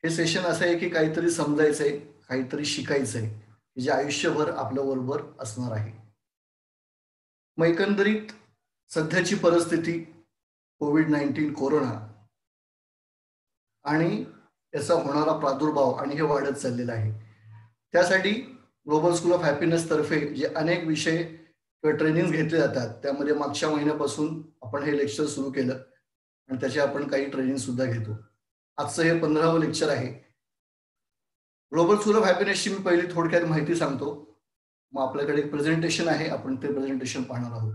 हे सेशन असं आहे की काहीतरी समजायचंय, काहीतरी शिकायचंय, जे आयुष्यभर आपल्या बरोबर असणार आहे. मग एकंदरीत सध्याची परिस्थिती, कोविड-19 कोरोना आणि याचा होणारा प्रादुर्भाव आणि हे वाढत चाललेलं आहे. त्यासाठी ग्लोबल स्कूल ऑफ हॅपीनेस तर्फे जे अनेक विषय किंवा ट्रेनिंग घेतले जातात, त्यामध्ये मागच्या महिन्यापासून आपण हे लेक्चर सुरू केलं आणि त्याचे आपण काही ट्रेनिंग सुद्धा घेतो. आजचं हे 15वं लेक्चर आहे. ग्लोबल स्कूल ऑफ हॅपीनेसची मी पहिली थोडक्यात माहिती सांगतो. मग आपल्याकडे एक प्रेझेंटेशन आहे, आपण ते प्रेझेंटेशन पाहणार आहोत.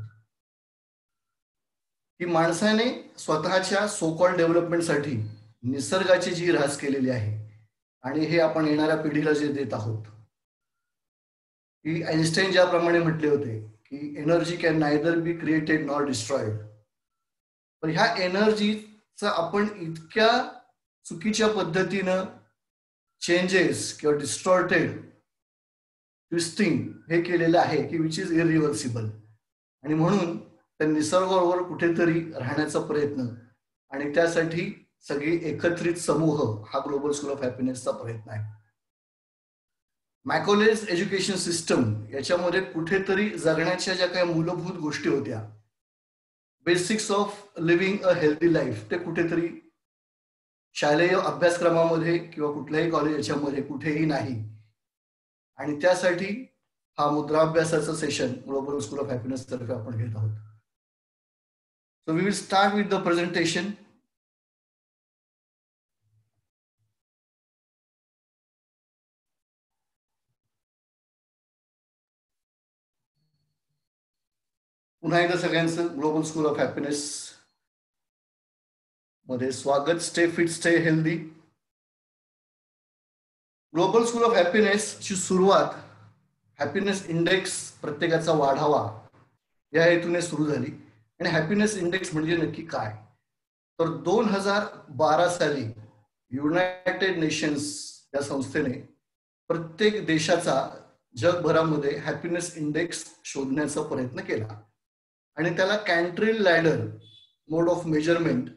की माणसाने स्वतःच्या सो कॉल्ड डेव्हलपमेंटसाठी निसर्गाची जी ऱ्हास केलेली आहे आणि हे आपण येणाऱ्या पिढीला जे देत आहोत, की आईन्स्टाईन ज्याप्रमाणे म्हटले होते की energy can neither be created nor destroyed. पण ह्या एनर्जीचा आपण इतक्या चुकीच्या पद्धतीनं चेंजेस किंवा डिस्टॉर्टेड ट्विस्टिंग हे केलेलं आहे की विच इज इरिव्हर्सिबल. आणि म्हणून त्या निसर्गाबरोबर कुठेतरी राहण्याचा प्रयत्न आणि त्यासाठी सगळी एकत्रित समूह हा ग्लोबल स्कूल ऑफ हॅपीनेसचा प्रयत्न आहे. मॅकॉलेज एज्युकेशन सिस्टम याच्यामध्ये कुठेतरी जगण्याच्या ज्या काही मूलभूत गोष्टी होत्या, basics of living a healthy life, ते कुठेतरी शालेय अभ्यासक्रमामध्ये किंवा कुठल्याही कॉलेज याच्यामध्ये कुठेही नाही. आणि त्यासाठी हा मुद्राभ्यासाचं session global school of happiness तर्फे आपण घेत आहोत. So we will start with the presentation. पुन्हा एकदा सगळ्यांचं ग्लोबल स्कूल ऑफ हॅपीनेस मध्ये स्वागत. Stay fit, stay healthy. Global school of happiness ची सुरुवात हॅपीनेस इंडेक्स प्रत्येकाचा वाढावा या हेतूने सुरू झाली. आणि हॅपीनेस इंडेक्स म्हणजे नक्की काय, तर 2012 साली युनायटेड नेशन्स या संस्थेने प्रत्येक देशाचा जगभरामध्ये हॅपीनेस इंडेक्स शोधण्याचा प्रयत्न केला आणि त्याला कॅन्ट्रिल लॅडर मोड ऑफ मेजरमेंट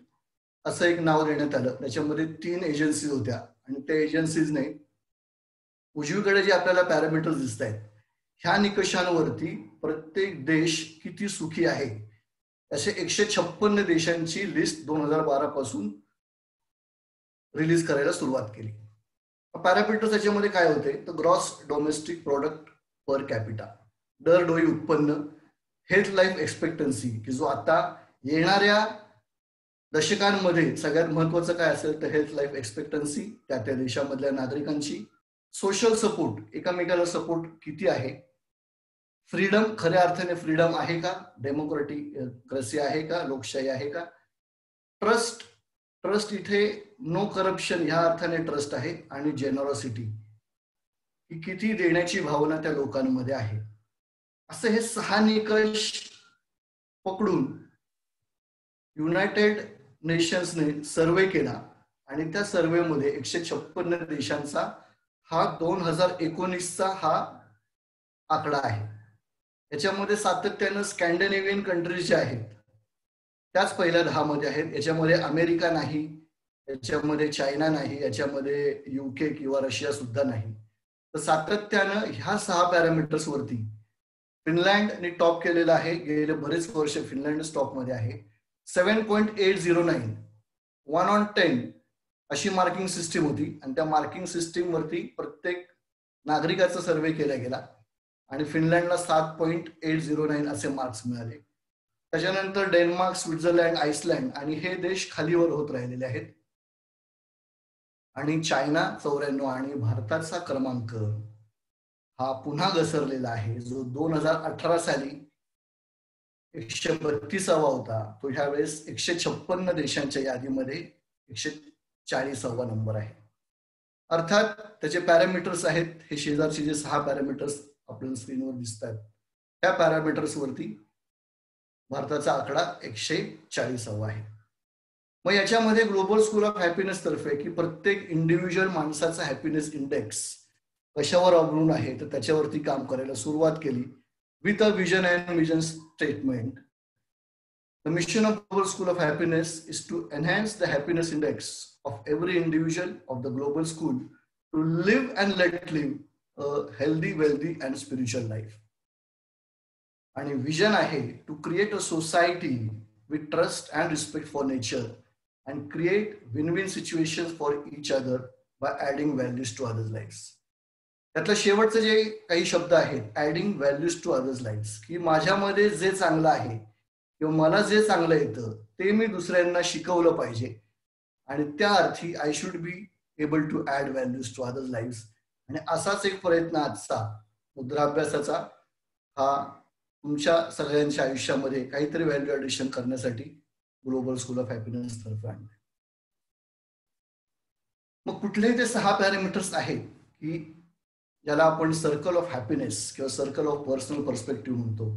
असं एक नाव देण्यात आलं. त्याच्यामध्ये 3 एजन्सीज होत्या आणि त्या एजन्सीजने उजवीकडे जे आपल्याला पॅरामीटर्स दिसत आहेत ह्या निकषांवरती प्रत्येक देश किती सुखी आहे असे 156 देशांची लिस्ट 2012 पासून रिलीज करायला सुरुवात केली. पॅरामीटर्स त्याच्यामध्ये काय होते, तर gross domestic product per capita, दरडोई उत्पन्न, हेल्थ लाईफ एक्सपेक्टन्सी की जो आता येणाऱ्या दशकांमध्ये सगळ्यात महत्वाचं काय असेल तर हेल्थ लाईफ एक्सपेक्टन्सी त्या देशामधल्या नागरिकांची, सोशल सपोर्ट एकमेकाला सपोर्ट किती आहे, फ्रीडम खऱ्या अर्थाने फ्रीडम आहे का, डेमोक्रेटिक आहे का, लोकशाही आहे का, ट्रस्ट, ट्रस्ट इथे नो करप्शन ह्या अर्थाने ट्रस्ट आहे, आणि जेनरॉसिटी ही किती देण्याची भावना त्या लोकांमध्ये आहे. असे हे 6 निकष पकडून युनायटेड नेशन्सने सर्वे केला आणि त्या सर्वेमध्ये 156 देशांचा हा 2019चा हा आकडा आहे. याच्यामध्ये सातत्यानं स्कॅन्डिनेव्हियन कंट्रीज ज्या आहेत त्याच पहिल्या 10 मध्ये आहेत. याच्यामध्ये अमेरिका नाही, याच्यामध्ये चायना नाही, याच्यामध्ये युके किंवा रशिया सुद्धा नाही. तर सातत्यानं ह्या 6 पॅरामीटर्स वरती फिनलँडने टॉप केलेलं आहे. गेले बरेच वर्ष फिनलँड टॉप मध्ये आहे. 7.809 1 on 10 अशी मार्किंग सिस्टीम होती आणि त्या मार्किंग सिस्टीम वरती प्रत्येक नागरिकाचा सर्वे केला गेला आणि फिनलँडला 7.809 असे मार्क्स मिळाले. त्याच्यानंतर डेन्मार्क, स्वित्झर्लंड, आइसलँड आणि हे देश खालीवर होत राहिलेले आहेत. आणि चायना 94 आणि भारताचा क्रमांक हा पुन्हा घसरलेला आहे, जो 2018 साली 132वा होता, तो ह्यावेळेस 156 देशांच्या यादीमध्ये 140वा नंबर आहे. अर्थात त्याचे पॅरामीटर्स आहेत हे शेजारचे जे 6 पॅरामीटर्स आपल्याला स्क्रीनवर दिसतात त्या पॅरामीटर्स वरती भारताचा आकडा 140वा आहे. मग याच्यामध्ये ग्लोबल स्कूल ऑफ हॅपीनेस तर्फे की प्रत्येक इंडिव्हिज्युअल माणसाचा हॅपीनेस इंडेक्स कशावर अवलंबून आहे तर त्याच्यावरती काम करायला सुरुवात केली with a vision and vision statement. The mission of Global School of Happiness is to enhance the happiness index of every individual of the global school to live and let live a healthy, wealthy and spiritual life. आणि vision आहे to create a society with trust and respect for nature and create win win situation for each other by adding values to others life. त्यातलं शेवटचे जे काही शब्द आहेत, adding values to others life, की माझ्यामध्ये जे चांगलं आहे किंवा मला जे चांगलं येतं ते मी दुसऱ्यांना शिकवलं पाहिजे आणि त्या अर्थी I should be able to add values to others life. आणि असाच एक प्रयत्न आजचा मुद्राभ्यासाचा हा तुमच्या सगळ्यांच्या आयुष्यामध्ये काहीतरी व्हॅल्यू ऍडिशन करण्यासाठी ग्लोबल स्कूल ऑफ हॅपीनेस तर्फे आणले. मग कुठलेही ते 6 पॅरामीटर्स आहेत की ज्याला आपण सर्कल ऑफ हॅपीनेस किंवा सर्कल ऑफ पर्सनल पर्स्पेक्टिव्ह म्हणतो.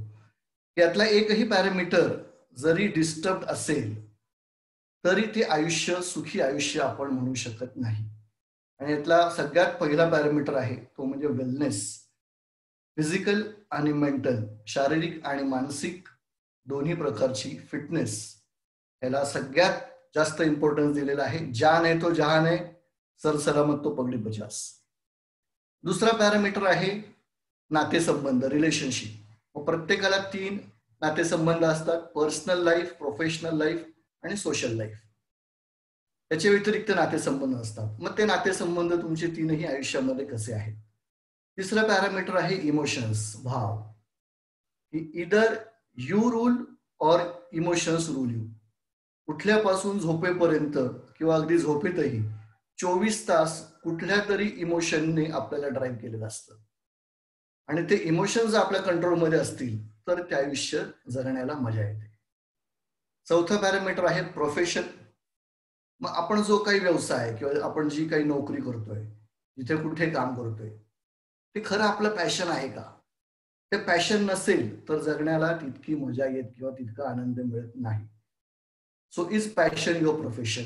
यातला एकही पॅरामीटर जरी डिस्टर्ब असेल तरी ते आयुष्य सुखी आयुष्य आपण म्हणू शकत नाही. आणि यातला सगळ्यात पहिला पॅरामीटर आहे तो म्हणजे वेलनेस. फिजिकल आणि मेंटल, शारीरिक आणि मानसिक दोन्ही प्रकारची फिटनेस याला सगळ्यात जास्त इम्पॉर्टन्स दिलेला आहे. जान है तो जहान है, सर सलामत तो पगडी पचास. दुसरा पॅरामीटर आहे नातेसंबंध, रिलेशनशिप. प्रत्येकाला 3 नातेसंबंध असतात, पर्सनल लाईफ, प्रोफेशनल लाईफ आणि सोशल लाईफ. त्याच्या व्यतिरिक्त नातेसंबंध असतात. मग ते नातेसंबंध तुमचे 3ही आयुष्यामध्ये कसे आहेत. तिसरं पॅरामीटर आहे इमोशन्स, भाव. Either you rule or emotions rule you. उठल्यापासून झोपेपर्यंत किंवा अगदी झोपेतही 24 तास कुठल्या तरी इमोशनने आपल्याला ड्राईव्ह केलेलं असतं आणि ते इमोशन्स आपल्या कंट्रोलमध्ये असतील तर ते आयुष्य जगण्याला मजा येते. चौथं पॅरामीटर आहे प्रोफेशन. मग आपण जो काही व्यवसाय किंवा आपण जी काही नोकरी करतोय, जिथे कुठे काम करतोय, ते खरं आपलं पॅशन आहे का. ते पॅशन नसेल तर जगण्याला तितकी मजा येत किंवा तितका आनंद मिळत नाही. So is passion your profession.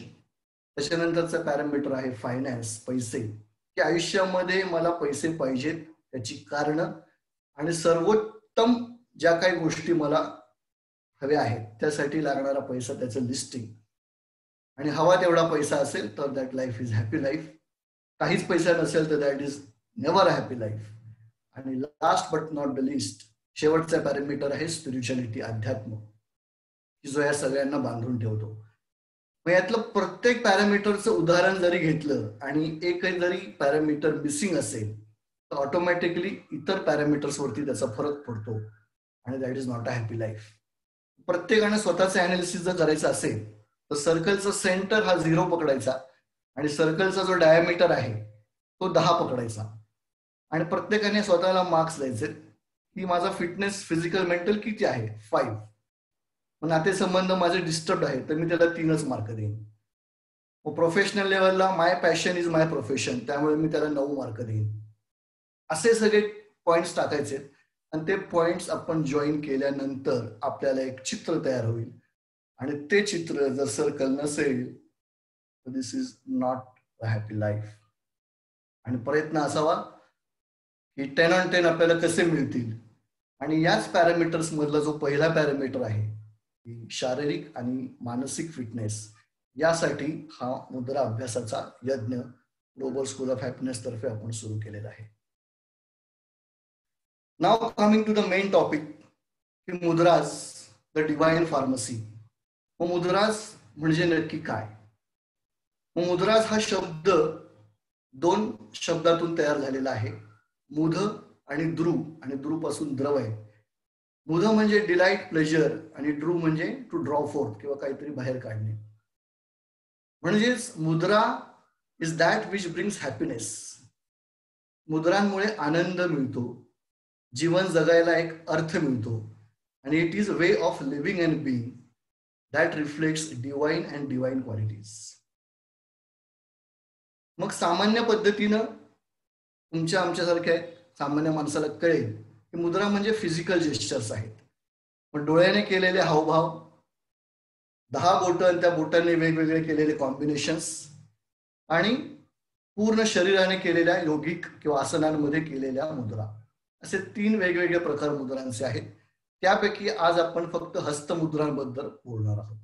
त्याच्यानंतरचा पॅरामीटर आहे फायनान्स, पैसे. की आयुष्यामध्ये मला पैसे पाहिजेत, त्याची कारणं आणि सर्वोत्तम ज्या काही गोष्टी मला हव्या आहेत त्यासाठी लागणारा पैसा, त्याचं लिस्टिंग. आणि हवा तेवढा पैसा असेल तर that life is happy life. काहीच पैसा नसेल तर that is never happy life. आणि last but not the least शेवटचा पॅरामीटर आहे स्पिरिच्युअलिटी, अध्यात्म, की जो या सगळ्यांना बांधून ठेवतो. मग यातलं प्रत्येक पॅरामीटरचं उदाहरण जरी घेतलं आणि एकही जरी पॅरामीटर मिसिंग असेल तर ऑटोमॅटिकली इतर पॅरामीटर्स वरती त्याचा फरक पडतो आणि that is not a happy life. प्रत्येकाने स्वतःचं अनालिसिस जर करायचं असेल तर सर्कलचा सेंटर हा 0 पकडायचा आणि सर्कलचा जो डायमीटर आहे तो 10 पकडायचा आणि प्रत्येकाने स्वतःला मार्क्स द्यायचे की माझा फिटनेस फिजिकल मेंटल किती आहे, 5. मग नातेसंबंध माझे डिस्टर्ब आहे तर मी त्याला 3च मार्क देईन. मग प्रोफेशनल लेवलला माय पॅशन इज माय प्रोफेशन, त्यामुळे मी त्याला 9 मार्क देईन. असे सगळे पॉइंट्स टाकायचे आणि ते पॉइंट्स आपण जॉईन केल्यानंतर आपल्याला एक चित्र तयार होईल आणि ते चित्र जर सर्कल नसेल तर this is not a happy life. आणि प्रयत्न असावा की 10 on 10 आपल्याला कसे मिळतील. आणि याच पॅरामीटर्स मधला जो पहिला पॅरामीटर आहे शारीरिक आणि मानसिक फिटनेस, यासाठी हा मुद्रा अभ्यासाचा यज्ञ ग्लोबल स्कूल ऑफ हॅपीनेस तर्फे आपण सुरू केलेला आहे. नाव coming to the main topic की मुद्राज द डिवाइन फार्मसी. मग मुद्राज म्हणजे नक्की काय. मग मुद्राज हा शब्द 2 शब्दातून तयार झालेला आहे, मुध आणि द्रू. आणि द्रू पासून द्रव आहे. मुध म्हणजे डिलाइट, प्लेजर आणि ड्रू म्हणजे टू ड्रॉ फोर्थ किंवा काहीतरी बाहेर काढणे. म्हणजेच mudra is that which brings happiness. मुद्रांमुळे आनंद मिळतो, जीवन जगायला एक अर्थ मिळतो आणि it is way of living and being that reflects divine and divine qualities. मग सामान्य पद्धतीनं तुमच्या आमच्यासारख्या सामान्य माणसाला कळेल की मुद्रा म्हणजे फिजिकल जेस्चर्स आहेत. पण डोळ्याने केलेले हावभाव, 10 बोटं आणि त्या बोटांनी वेगवेगळे केलेले कॉम्बिनेशन्स आणि पूर्ण शरीराने केलेल्या योगिक किंवा आसनांमध्ये केलेल्या मुद्रा, असे 3 वेगवेगळे प्रकार मुद्रांचे आहेत. त्यापैकी आज आपण फक्त हस्तमुद्रांबद्दल बोलणार आहोत.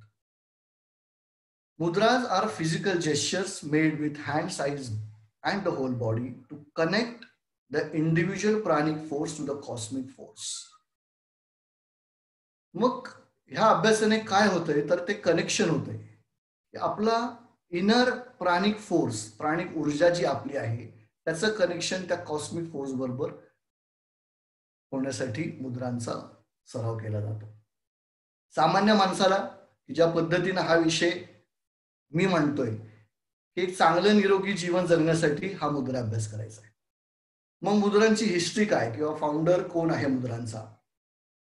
Mudras are physical gestures made with hand size and the whole body to connect the individual pranic force to the cosmic force. मग ह्या अभ्यासाने काय होतंय तर ते कनेक्शन होतंय की आपला इनर प्राणिक फोर्स, प्राणिक ऊर्जा जी आपली आहे त्याचं कनेक्शन त्या कॉस्मिक फोर्स बरोबर होण्यासाठी मुद्रांचा सराव केला जातो. सामान्य माणसाला ज्या पद्धतीने हा विषय मी म्हणतोय की एक चांगलं निरोगी जीवन जगण्यासाठी हा मुद्रा अभ्यास करायचा आहे. मग मुद्रांची हिस्ट्री काय किंवा फाउंडर कोण आहे मुद्रांचा,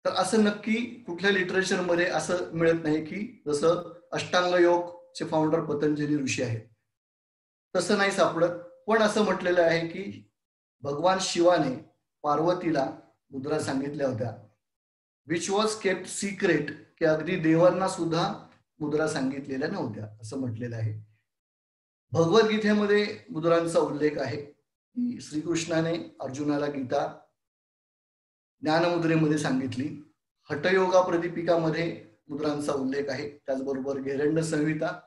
तर असं नक्की कुठल्या लिटरेचरमध्ये असं मिळत नाही की जसं अष्टांग योगचे फाउंडर पतंजली ऋषी आहेत तसं नाही सापडत. पण असं म्हटलेलं आहे की भगवान शिवाने पार्वतीला मुद्रा सांगितल्या होत्या विच वॉज केप्ट सिक्रेट, की अगदी देवांना सुद्धा मुद्रा सांगितलेल्या नव्हत्या असं म्हटलेलं आहे. भगवद्गीतेमध्ये मुद्रांचा उल्लेख आहे की श्रीकृष्णाने अर्जुनाला गीता ज्ञानमुद्रेमध्ये सांगितली. हठयोगा प्रदीपिकामध्ये मुद्रांचा उल्लेख आहे. त्याचबरोबर घेरंड संहिता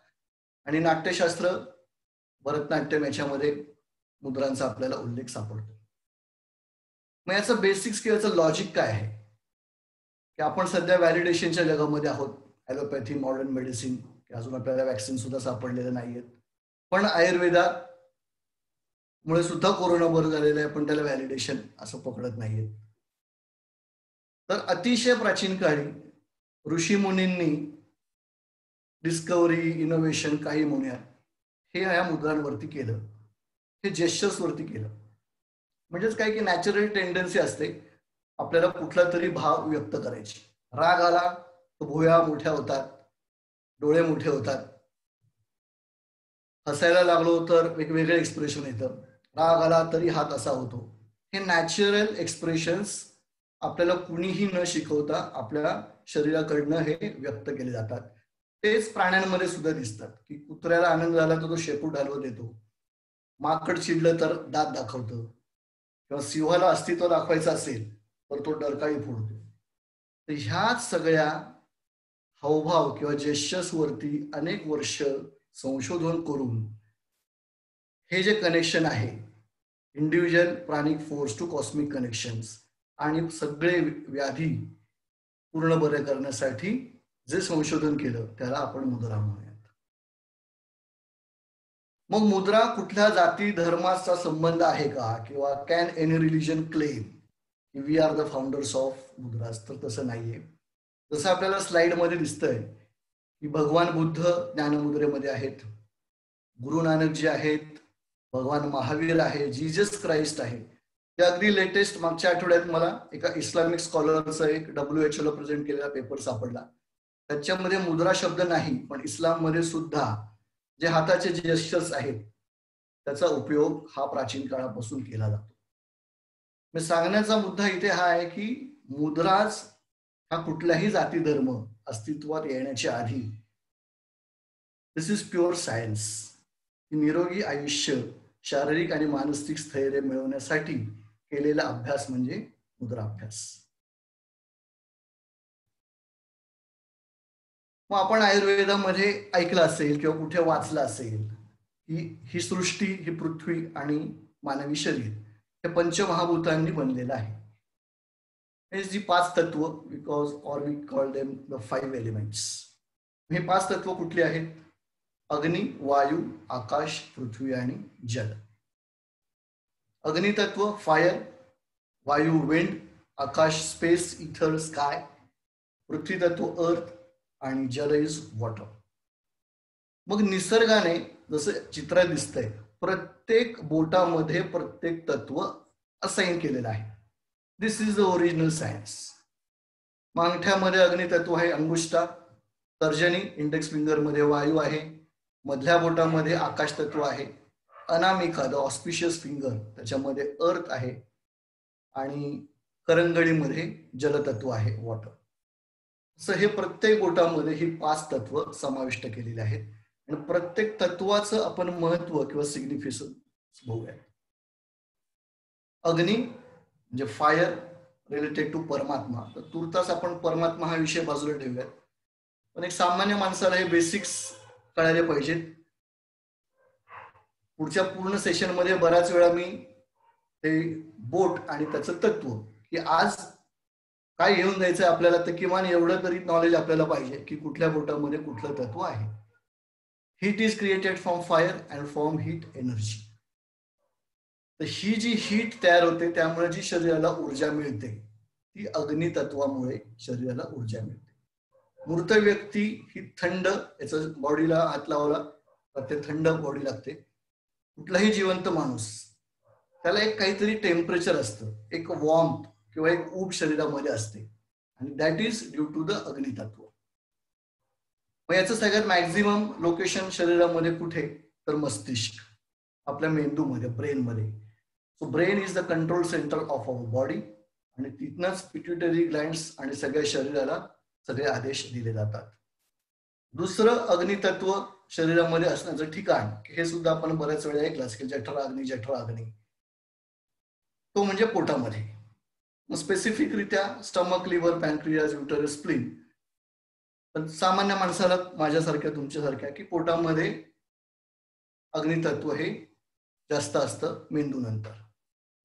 आणि नाट्यशास्त्र भरतनाट्यम याच्यामध्ये मुद्रांचा आपल्याला उल्लेख सापडतो. मग याचं बेसिक्स किंवा याचं लॉजिक काय आहे की आपण सध्या व्हॅलिडेशनच्या जगामध्ये आहोत. ॲलोपॅथी, मॉडर्न मेडिसिन, अजून आपल्याला वॅक्सिन सुद्धा सापडलेले नाहीयेत. पण आयुर्वेदामुळे सुद्धा कोरोना बरं झालेला आहे, पण त्याला व्हॅलिडेशन असं पकडत नाहीये. तर अतिशय प्राचीन काळी ऋषी मुनींनी डिस्कव्हरी, इनोव्हेशन काही म्हणूया हे या मुद्रांवरती केलं, हे जेस्चर्स वरती केलं. म्हणजेच काय की नॅचरल टेंडन्सी असते आपल्याला कुठला तरी भाव व्यक्त करायची. राग आला तर भुया मोठ्या होतात, डोळे मोठे होतात. हसायला लागलो तर वेगवेगळे एक्सप्रेशन येतं. राग आला तरी हात असा होतो. हे नॅचरल एक्सप्रेशन्स आपल्याला कुणीही न शिकवता आपल्या शरीराकडनं हे व्यक्त केले जातात. तेच प्राण्यांमध्ये सुद्धा दिसतात की कुत्र्याला आनंद झाला तर तो शेपूट हलवत देतो, माकड चिडलं तर दात दाखवतं, किंवा सिंहाला अस्तित्व दाखवायचं असेल तर तो डरकाळी फोडतो. तर ह्या सगळ्या हावभाव किंवा जेस्चर्स वरती अनेक वर्ष संशोधन करून हे जे कनेक्शन आहे individual pranic force to cosmic connections आणि सगळे व्याधी पूर्ण बरे करण्यासाठी जे संशोधन केलं त्याला आपण मुद्रा म्हणूयात. मग मुद्रा कुठल्या जाती धर्माचा संबंध आहे का, किंवा can any religion claim we are the founders of mudras, तर तसं नाहीये. जसं आपल्याला स्लाइड मध्ये दिसतंय की भगवान बुद्ध ज्ञानमुद्रेमध्ये आहेत, गुरु नानक जी आहेत, भगवान महावीर आहे, जीजस क्राइस्ट आहे. ते अगदी लेटेस्ट मागच्या आठवड्यात मला एका इस्लामिक स्कॉलरचा एक WHO ला प्रेझेंट केलेला पेपर सापडला. त्याच्यामध्ये मुद्रा शब्द नाही, पण इस्लाम मध्ये सुद्धा जे हाताचे जेस्चर्स आहेत त्याचा उपयोग हा प्राचीन काळापासून केला जातो. मी सांगण्याचा मुद्दा इथे हा आहे की मुद्राज हा कुठलाही जाती धर्म अस्तित्वात येण्याच्या आधी दिस इज प्युअर सायन्स. निरोगी आयुष्य, शारीरिक आणि मानसिक स्थैर्य मिळवण्यासाठी केलेला अभ्यास म्हणजे मुद्रा अभ्यास. मग आपण आयुर्वेदामध्ये ऐकलं असेल किंवा कुठे वाचलं असेल की ही सृष्टी, ही पृथ्वी आणि मानवी शरीर हे पंचमहाभूतांनी बनलेलं आहे. हे जी 5 तत्व, because or we call them the 5 elements. हे 5 तत्व कुठली आहेत? अग्नी, वायू, आकाश, पृथ्वी आणि जल. अग्नितत्व फायर, वायू विंड, आकाश स्पेस इथर स्काय, पृथ्वी तत्व अर्थ आणि जल इज वॉटर. मग निसर्गाने जसं चित्र दिसतंय प्रत्येक बोटामध्ये प्रत्येक तत्व असाइन केलेलं आहे. This is the original science. अंगठ्यामध्ये अग्नितत्व आहे, अंगुष्ठा, तर्जनी इंडेक्स फिंगर मध्ये वायू आहे, मधल्या बोटामध्ये आकाश तत्व आहे, अनामिका द ऑस्पिशियस फिंगर त्याच्यामध्ये अर्थ आहे आणि करंगळीमध्ये जलतत्व आहे, वॉटर. असं हे प्रत्येक बोटामध्ये ही 5 तत्व समाविष्ट केलेली आहेत आणि प्रत्येक तत्वाचं आपण महत्व किंवा सिग्निफिकन्स बघूया. अग्नी म्हणजे फायर रिलेटेड टू परमात्मा. तर तुर्तास आपण परमात्मा हा विषय बाजूला ठेवूयात, पण एक सामान्य माणसाला हे बेसिक्स कळायला पाहिजेत. पुढच्या पूर्ण सेशनमध्ये बऱ्याच वेळा मी ते बोट आणि त्याचं तत्व की आज काय घेऊन जायचं आपल्याला, तर किमान एवढं तरी नॉलेज आपल्याला पाहिजे की कुठल्या बोटामध्ये कुठलं तत्व आहे. Heat is created from fire and from heat energy. तर ही जी हीट तयार होते त्यामुळे जी शरीराला ऊर्जा मिळते ती अग्नितत्वामुळे शरीराला ऊर्जा मिळते. मृत व्यक्ती ही थंड, याचं बॉडीला हात लावला तर ते थंड बॉडी लागते. कुठलाही जिवंत माणूस त्याला एक काहीतरी टेम्परेचर असतं, एक वॉर्म किंवा एक ऊब शरीरामध्ये असते आणि that is due to the agnitattva. मग याचं सगळ्यात मॅक्झिमम लोकेशन शरीरामध्ये कुठे, तर मस्तिष्क, आपल्या मेंदूमध्ये, ब्रेनमध्ये. So brain is the control centre of our body आणि तिथनंच पिट्युटरी ग्लँड्स आणि सगळ्या शरीराला सगळे आदेश दिले जातात. दुसरं अग्नितत्व शरीरामध्ये असण्याचं ठिकाण, हे सुद्धा आपण बऱ्याच वेळा ऐकलं की जठराग्नी, जठराग्नी, तो म्हणजे पोटामध्ये. मग स्पेसिफिकरित्या stomach, liver, pancreas, uterus, spleen. पण सामान्य माणसाला, माझ्यासारख्या, तुमच्यासारख्या, की पोटामध्ये अग्नितत्व हे जास्त असतं मेंदूनंतर.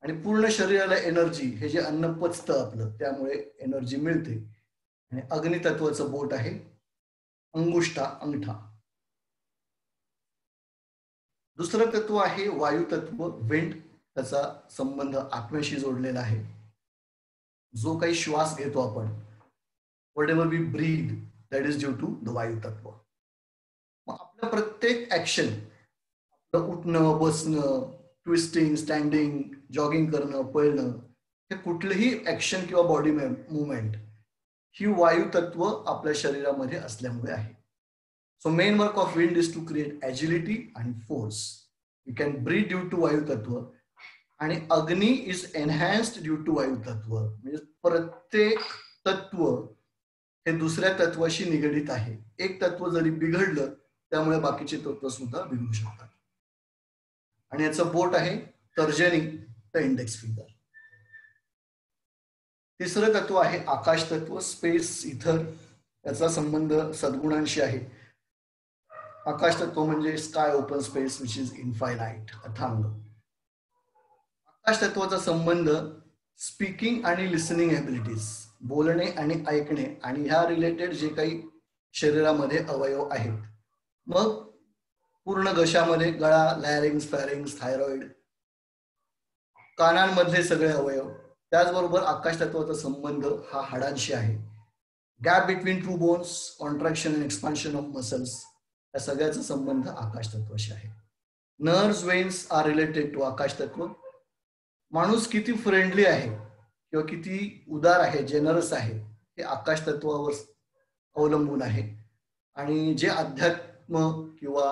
आणि पूर्ण शरीराला एनर्जी, हे जे अन्न पचतं आपलं त्यामुळे एनर्जी मिळते. आणि अग्नितत्वाचं बोट आहे अंगुष्ठा, अंगठा. दुसरं तत्व आहे वायुतत्व, विंड. त्याचा संबंध आत्म्याशी जोडलेला आहे. जो काही श्वास घेतो आपण, whatever we breathe, that is due to the vayutattva. मग आपलं प्रत्येक ऍक्शन, आपलं उठणं, बसणं, ट्विस्टिंग, स्टँडिंग, जॉगिंग करणं, पळणं, हे कुठलीही ऍक्शन किंवा बॉडी मुवमेंट ही वायुतत्व आपल्या शरीरामध्ये असल्यामुळे आहे. So main work of wind is to create agility आणि force. You can breathe due to vayutattva. आणि agni is enhanced due to vayutattva. म्हणजे प्रत्येक तत्व हे दुसऱ्या तत्वाशी निगडीत आहे. एक तत्व जरी बिघडलं त्यामुळे बाकीचे तत्व सुद्धा बिघडू शकतात. आणि याचं बोट आहे तर्जनी, द इंडेक्स फिंगर. तिसरं तत्व आहे आकाश तत्व, स्पेस, इथर. याचा संबंध सद्गुणांशी आहे. आकाश तत्व म्हणजे sky, open space which is infinite, अथांग. आकाश तत्वाचा संबंध स्पीकिंग आणि लिसनिंग एबिलिटीज, बोलणे आणि ऐकणे, आणि ह्या रिलेटेड जे काही शरीरामध्ये अवयव आहेत. मग पूर्ण घशामध्ये गळा, लॅरिंग्स, फॅरिंग्स, थायरॉइड, कानांमधले सगळे अवयव. त्याचबरोबर आकाश तत्वाचा संबंध हा हाडांशी आहे. Gap between two bones, contraction and expansion of muscles, या सगळ्याचा संबंध आकाश तत्वाशी आहे. Nerves, veins are related to akash tattva. माणूस किती फ्रेंडली आहे किंवा किती उदार आहे, जेनरस आहे, हे आकाश तत्वावर अवलंबून आहे. आणि जे अध्यात्म किंवा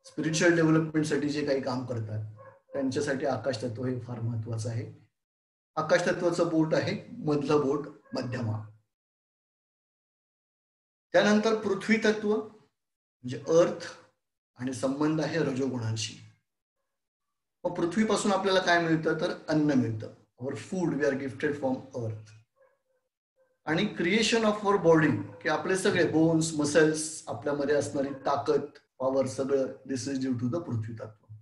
स्पिरिच्युअल डेव्हलपमेंटसाठी जे काही काम करतात त्यांच्यासाठी आकाश तत्व हे फार महत्वाचं आहे. आकाश तत्वाचं बोट आहे मधलं बोट, मध्यमा. त्यानंतर पृथ्वी तत्व म्हणजे अर्थ आणि संबंध आहे रजोगुणांशी. मग पृथ्वीपासून आपल्याला काय मिळतं, तर अन्न मिळतं. Our food we are gifted from earth. आणि क्रिएशन ऑफ अवर बॉडी, की आपले सगळे बोन्स, मसल्स, आपल्यामध्ये असणारी ताकद, पॉवर, सगळं this is due to the prithvi tattva.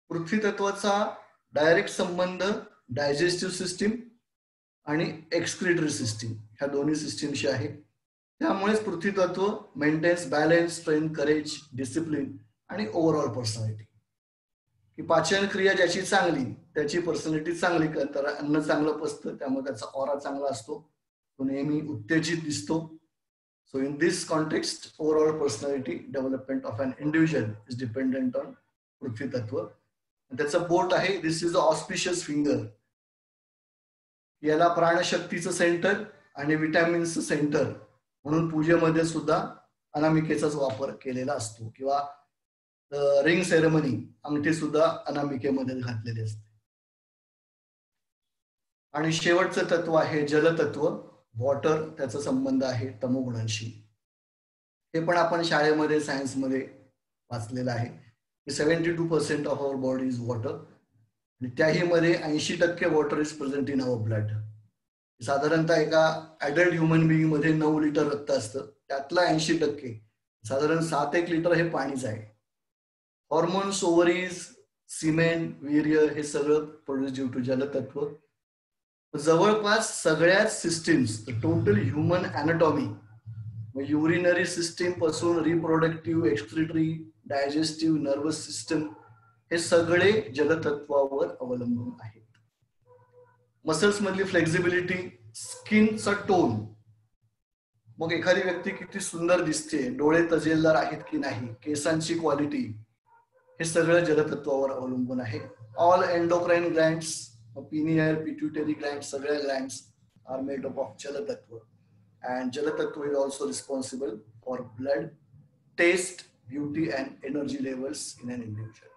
पृथ्वी तत्वाचा डायरेक्ट संबंध डायजेस्टिव्ह सिस्टीम आणि एक्सक्रिटरी सिस्टीम, ह्या दोन्ही सिस्टीमशी आहे. त्यामुळेच पृथ्वी तत्व maintains balance, strength, courage, discipline आणि ओव्हरऑल पर्सनॅलिटी. की पाचन क्रिया ज्याची चांगली त्याची पर्सनॅलिटी चांगली, तर अन्न चांगलं पचतं त्यामुळे त्याचा ऑरा चांगला असतो, तो नेहमी उत्तेजित दिसतो. So in this context overall personality development of an individual is dependent on prithvi tattva. त्याचं बोट आहे this is a auspicious finger. याला प्राणशक्तीचं सेंटर आणि विटॅमिन्सचं सेंटर म्हणून पूजेमध्ये सुद्धा अनामिकेचाच वापर केलेला असतो. किंवा रिंग सेरेमनी, अंगठी सुद्धा अनामिकेमध्ये घातलेली असते. आणि शेवटचं तत्व आहे जलतत्व, वॉटर. त्याचा संबंध आहे तमोगुणांशी. हे पण आपण शाळेमध्ये, सायन्समध्ये वाचलेलं आहे की 72% of our body is water. आणि त्याही मध्ये 80% water is present in our blood. साधारणतः एका ऍडल्ट ह्युमन बिईंग मध्ये 9 लिटर रक्त असतं, त्यातला 80% साधारण 7-1 लिटर हे पाणीच आहे. हॉर्मोन्स, ओव्हरीज, सिमेन, वीर्य हे सगळं प्रोड्यूस ड्यू टू जलतत्व. जवळपास सगळ्याच systems, total human anatomy, urinary system पासून reproductive, excretory, digestive, nervous system हे सगळे जलतत्वावर अवलंबून आहेत. मसल्स मधली फ्लेक्झिबिलिटी, स्किनचा टोन, मग एखादी व्यक्ती किती सुंदर दिसते, डोळे तजेलदार आहेत की नाही, केसांची क्वालिटी, हे सगळं जलतत्वावर अवलंबून आहे. All endocrine glands, pineal, pituitary gland, सगळ्या glands are made up of jalatattva. And jalatattva is also responsible for blood, taste, beauty and energy levels in an individual.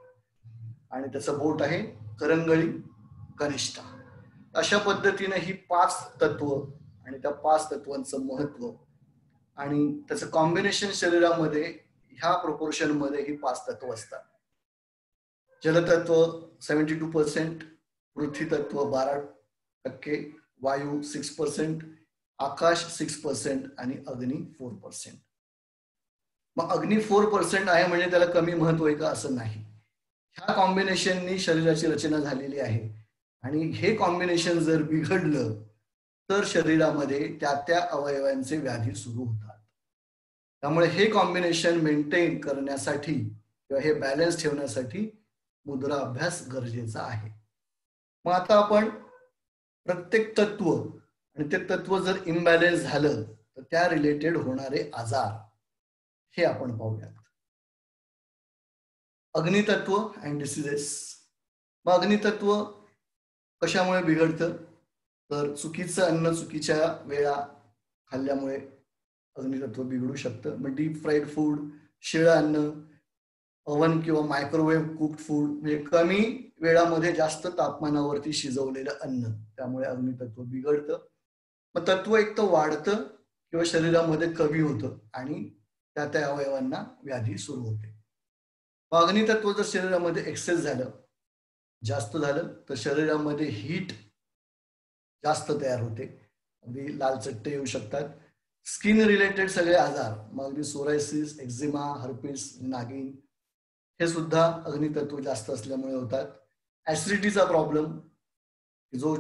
आणि त्याचं बोट आहे करंगळी कनिष्ठा. अशा पद्धतीने ही 5 तत्व आणि त्या 5 तत्वांचं महत्व आणि त्याचं कॉम्बिनेशन शरीरामध्ये ह्या प्रोपोर्शन मध्ये ही 5 तत्व असतात. जलतत्व 72%, पृथ्वी तत्व 12%, वायू 6%, आकाश 6% आणि अग्नी 4%. मग अग्नी 4% आहे म्हणजे त्याला कमी महत्व आहे का? असं नाही. ह्या कॉम्बिनेशननी शरीराची रचना झालेली आहे आणि हे कॉम्बिनेशन जर बिघडलं तर शरीरामध्ये त्या अवयवांचे व्याधी सुरू होतात. त्यामुळे हे कॉम्बिनेशन मेंटेन करण्यासाठी किंवा हे बॅलन्स ठेवण्यासाठी मुद्रा अभ्यास गरजेचा आहे. मग आता आपण प्रत्येक तत्व आणि ते तत्व जर इम्बॅलन्स झालं तर त्या रिलेटेड होणारे आजार हे आपण पाहूयात. अग्नितत्व अँड डिसीजेस. मग अग्नितत्व कशामुळे बिघडतं? तर चुकीचं अन्न चुकीच्या वेळा खाल्ल्यामुळे अग्नितत्व बिघडू शकतं. मग डीप फ्राईड फूड, शिळं अन्न, ओव्हन किंवा मायक्रोवेव्ह कुक्ड फूड, म्हणजे कमी वेळामध्ये जास्त तापमानावरती शिजवलेलं अन्न, त्यामुळे अग्नितत्व बिघडतं. मग तत्व एक तर वाढतं किंवा शरीरामध्ये कमी होतं आणि त्या अवयवांना व्याधी सुरू होते. अग्नितत्व जर शरीरामध्ये एक्सेस झालं, जास्त झालं, तर शरीरामध्ये हीट जास्त तयार होते, अगदी लाल चट्टे येऊ शकतात. स्किन रिलेटेड सगळे आजार, मग सोरायसिस, एक्झिमा, हर्पिस, नागिन, हे सुद्धा अग्नितत्व जास्त असल्यामुळे होतात. ऍसिडिटीचा प्रॉब्लेम, जो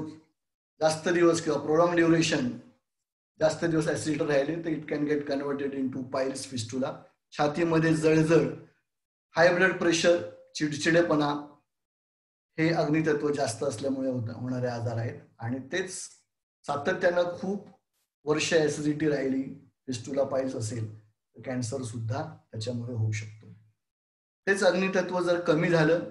जास्त दिवस किंवा प्रोलॉंग ड्युरेशन जास्त दिवस ऍसिडिटी राहिले तर it can get converted in two piles, fistula. छातीमध्ये जळजळ, हाय ब्लड प्रेशर, चिडचिडेपणा, हे अग्नितत्व जास्त असल्यामुळे होणारे आजार आहेत. आणि तेच सातत्यानं खूप वर्ष ऍसिडिटी राहिली, फिस्टुला पाइल्स असेल तर कॅन्सर सुद्धा त्याच्यामुळे होऊ शकतो. तेच अग्नितत्व जर कमी झालं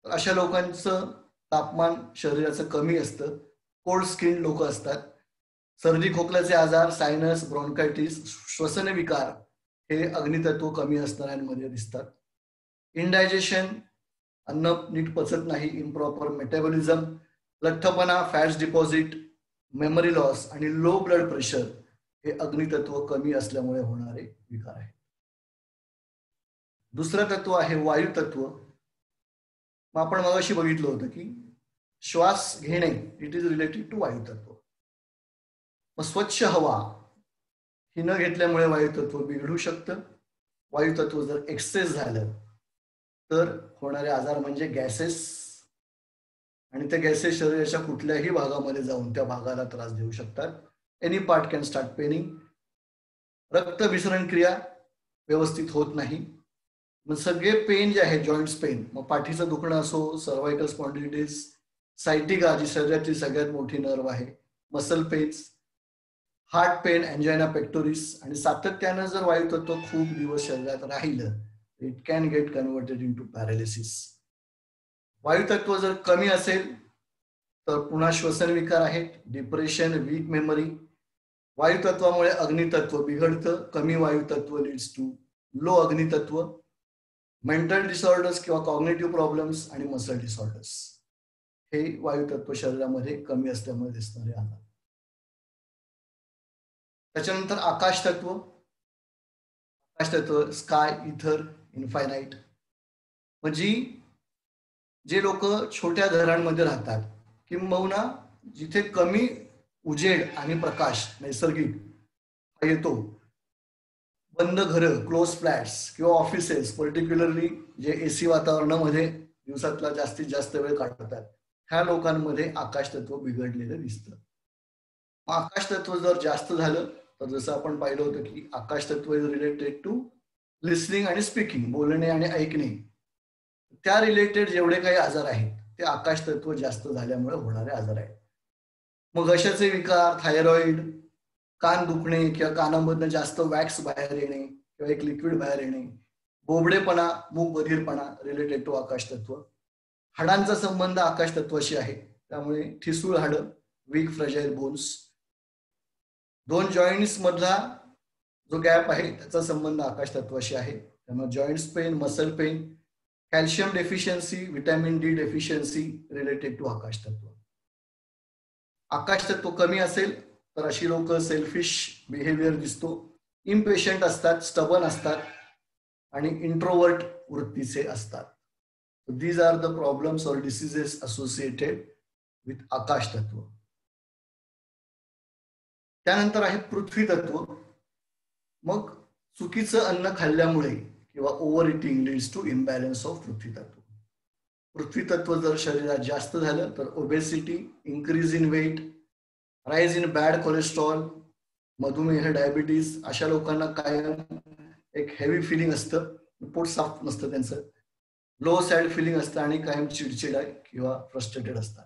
तर अशा लोकांचं तापमान शरीराचं कमी असतं, कोल्ड स्किन लोक असतात. सर्दी खोकल्याचे आजार, सायनस, ब्रॉन्कायटिस, श्वसन विकार हे अग्नितत्व कमी असणाऱ्यांमध्ये दिसतात. इनडायजेशन, अन्न नीट पचत नाही, इम्प्रॉपर मेटाबॉलिझम, लठ्ठपणा, फॅट्स डिपॉझिट, मेमरी लॉस आणि लो ब्लड प्रेशर हे अग्नितत्व कमी असल्यामुळे होणारे विकार आहेत. दुसरं तत्व आहे वायुतत्व. मग आपण मगाशी बघितलं होतं की श्वास घेणे इट इज रिलेटेड टू वायुतत्व. मग स्वच्छ हवा ही न घेतल्यामुळे वायुतत्व बिघडू शकतं. वायुतत्व जर एक्सेस झालं तर होणारे आजार म्हणजे गॅसेस, आणि त्या गॅसेस शरीराच्या कुठल्याही भागामध्ये जाऊन त्या भागाला त्रास देऊ शकतात. Any part can start paining. रक्त विसरण क्रिया व्यवस्थित होत नाही. मग सगळे पेन जे आहे, जॉईंट्स पेन, मग पाठीचं दुखणं असो, सर्वायकल स्पॉन्डिलिटिस, सायटिका जी शरीराची सगळ्यात मोठी नर्व आहे, muscle pains, heart pain, angina pectoris, आणि सातत्यानं जर वायुतत्व खूप दिवस शरीरात राहिलं it can get converted in to paralysis. वायुतत्व जर कमी असेल तर पुन्हा श्वसन विकार आहेत, डिप्रेशन, वीक मेमरी. वायुतत्वामुळे अग्नितत्व बिघडतं. कमी वायुतत्व leads to low agnitattva, mental disorders किंवा कॉग्निटिव्ह प्रॉब्लेम्स आणि मसल डिसऑर्डर्स, हे वायुतत्व शरीरामध्ये कमी असल्यामुळे दिसणारे आजार. त्याच्यानंतर आकाश तत्व. आकाश तत्व, स्काय, इथर, इन्फायनाइट. म्हणजे जे लोक छोट्या घरांमध्ये राहतात किंबहुना जिथे कमी उजेड आणि प्रकाश नैसर्गिक येतो, बंद घरं, क्लोज फ्लॅट्स किंवा ऑफिसेस, पर्टिक्युलरली जे एसी वातावरणामध्ये दिवसातला जास्तीत जास्त वेळ काढतात, ह्या लोकांमध्ये आकाश तत्व बिघडलेलं दिसतं. आकाश तत्व जर जास्त झालं तर जसं आपण पाहिलं होतं की आकाश तत्व इज रिलेटेड टू लिसनिंग आणि स्पीकिंग, बोलणे आणि ऐकणे. त्या रिलेटेड जेवढे काही आजार आहेत ते आकाश तत्व जास्त झाल्यामुळे होणारे आजार आहेत. मग घशाचे विकार, थायरॉइड, कान दुखणे किंवा कानामधनं जास्त वॅक्स बाहेर येणे किंवा एक लिक्विड बाहेर येणे, बोबडेपणा, मूग बधीरपणा रिलेटेड टू आकाश तत्व. हाडांचा संबंध आकाश तत्वाशी आहे, त्यामुळे ठिसूळ हाडं, वीक फ्रजाईल बोन्स. दोन जॉईंट्स मधला जो गॅप आहे त्याचा संबंध आकाश तत्वाशी आहे, त्यामुळे joints pain, muscle pain, calcium deficiency, vitamin D deficiency related to akash tattva. आकाश तत्व कमी असेल तर अशी लोक सेल्फिश बिहेवियर दिसतो, इम्पेशंट असतात, स्टबन असतात आणि इंट्रोवर्ट वृत्तीचे असतात. दीज आर द प्रॉब्लेम्स और diseases associated with akash tattva. त्यानंतर आहे पृथ्वी तत्व. मग चुकीचं अन्न खाल्ल्यामुळे किंवा overeating leads to imbalance of prithvi tattva. पृथ्वी तत्व जर शरीरात जास्त झालं तर obesity, increase in weight, rise in bad cholesterol, मधुमेह, डायबिटीज. अशा लोकांना कायम एक हेवी फिलिंग असतं, पोट साफ नसतं त्यांचं, लो सॅड फिलिंग असतं आणि कायम चिडचिड आहे किंवा फ्रस्ट्रेटेड असतात.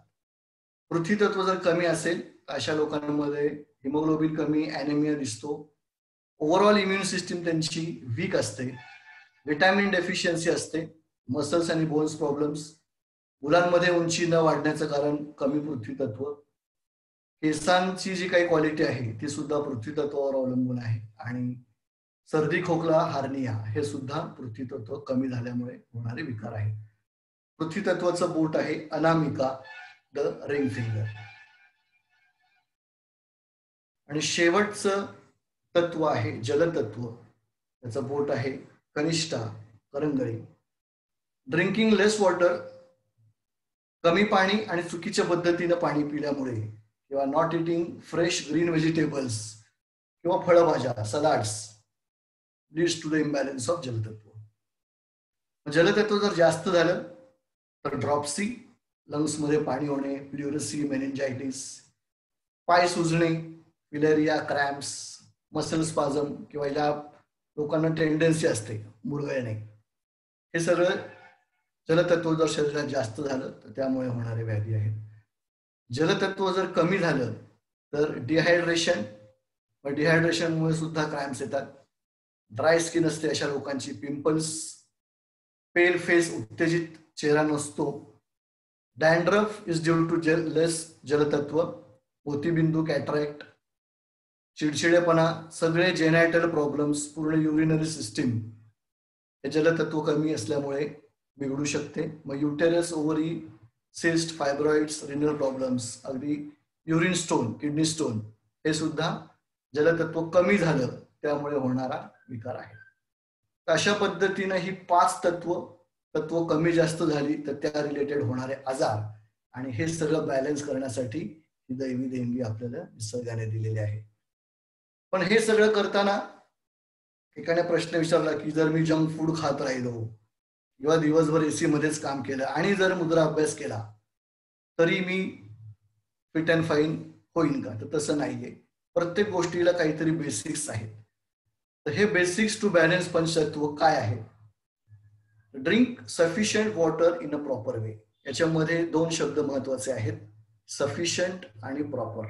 पृथ्वी तत्व जर कमी असेल तर अशा लोकांमध्ये हिमोग्लोबिन कमी, ॲनेमिया दिसतो, ओव्हरऑल इम्युन सिस्टीम त्यांची वीक असते, व्हिटॅमिन डेफिशियन्सी असते, मसल्स आणि बोन्स प्रॉब्लेम्स. मुलांमध्ये उंची न वाढण्याचं कारण कमी पृथ्वी तत्व. केसांची जी काही क्वालिटी आहे ती सुद्धा पृथ्वी तत्वावर अवलंबून आहे, आणि सर्दी, खोकला, हार्निया हे सुद्धा पृथ्वी तत्व कमी झाल्यामुळे होणारे विकार आहे. पृथ्वी तत्वाचं बोट आहे अनामिका, द रिंग फिंगर. आणि शेवटचं तत्व आहे जलतत्व, त्याचं बोट आहे कनिष्ठा, करंगळी. ड्रिंकिंग लेस वॉटर, कमी पाणी आणि चुकीच्या पद्धतीनं पाणी पिल्यामुळे किंवा not eating fresh green vegetables किंवा फळभाज्या, salads, leads to the imbalance of jalatattva. जलतत्व जर जास्त झालं तर ड्रॉप्सी, लंग्समध्ये पाणी होणे, प्ल्युरसी, मेनिंजायटिस, पाय सुजणे, फिलेरिया, क्रॅम्प्स, मसल स्पाझम किंवा ज्या लोकांना टेंडन्सी असते मुरगळणे, हे सगळं जलतत्व जर शरीरात जास्त झालं तर त्यामुळे होणारे व्याधी आहेत. जलतत्व जर कमी झालं तर डिहायड्रेशन, व डिहायड्रेशनमुळे सुद्धा क्रॅम्प्स येतात, ड्राय स्किन असते अशा लोकांची, पिंपल्स, पेल फेस, उत्तेजित चेहरा नसतो, dandruff is due to less jalatattva, मोतीबिंदू, कॅटरॅक्ट, चिडचिडेपणा, सगळे जेनायटल प्रॉब्लेम्स, पूर्ण युरिनरी सिस्टीम हे जलतत्व कमी असल्यामुळे बिघडू शकते. मग uterus, ovary, cyst, fibroids, renal problems, अगदी युरिन स्टोन, किडनी स्टोन, हे सुद्धा जलतत्व कमी झालं त्यामुळे होणारा विकार आहे. अशा पद्धतीने ही 5 तत्व कमी जास्त झाली तर त्या रिलेटेड होणारे आजार, आणि हे सगळं बॅलन्स करण्यासाठी ही दैवी देणगी आपल्याला निसर्गाने दिलेली आहे. पण हे सगळं करताना एकाने प्रश्न विचारला की जर मी जंक फूड खात राहिलो किंवा दिवसभर एसी मध्येच काम केलं आणि जर मुद्रा अभ्यास केला तरी मी फिट अँड फाईन होईन का? तर तसं नाहीये. प्रत्येक गोष्टीला काहीतरी बेसिक्स आहेत. तर हे बेसिक्स टू बॅलन्स पंचतत्व काय आहे? Drink sufficient water in a proper way. याच्यामध्ये 2 शब्द महत्वाचे आहेत, सफिशियंट आणि प्रॉपर.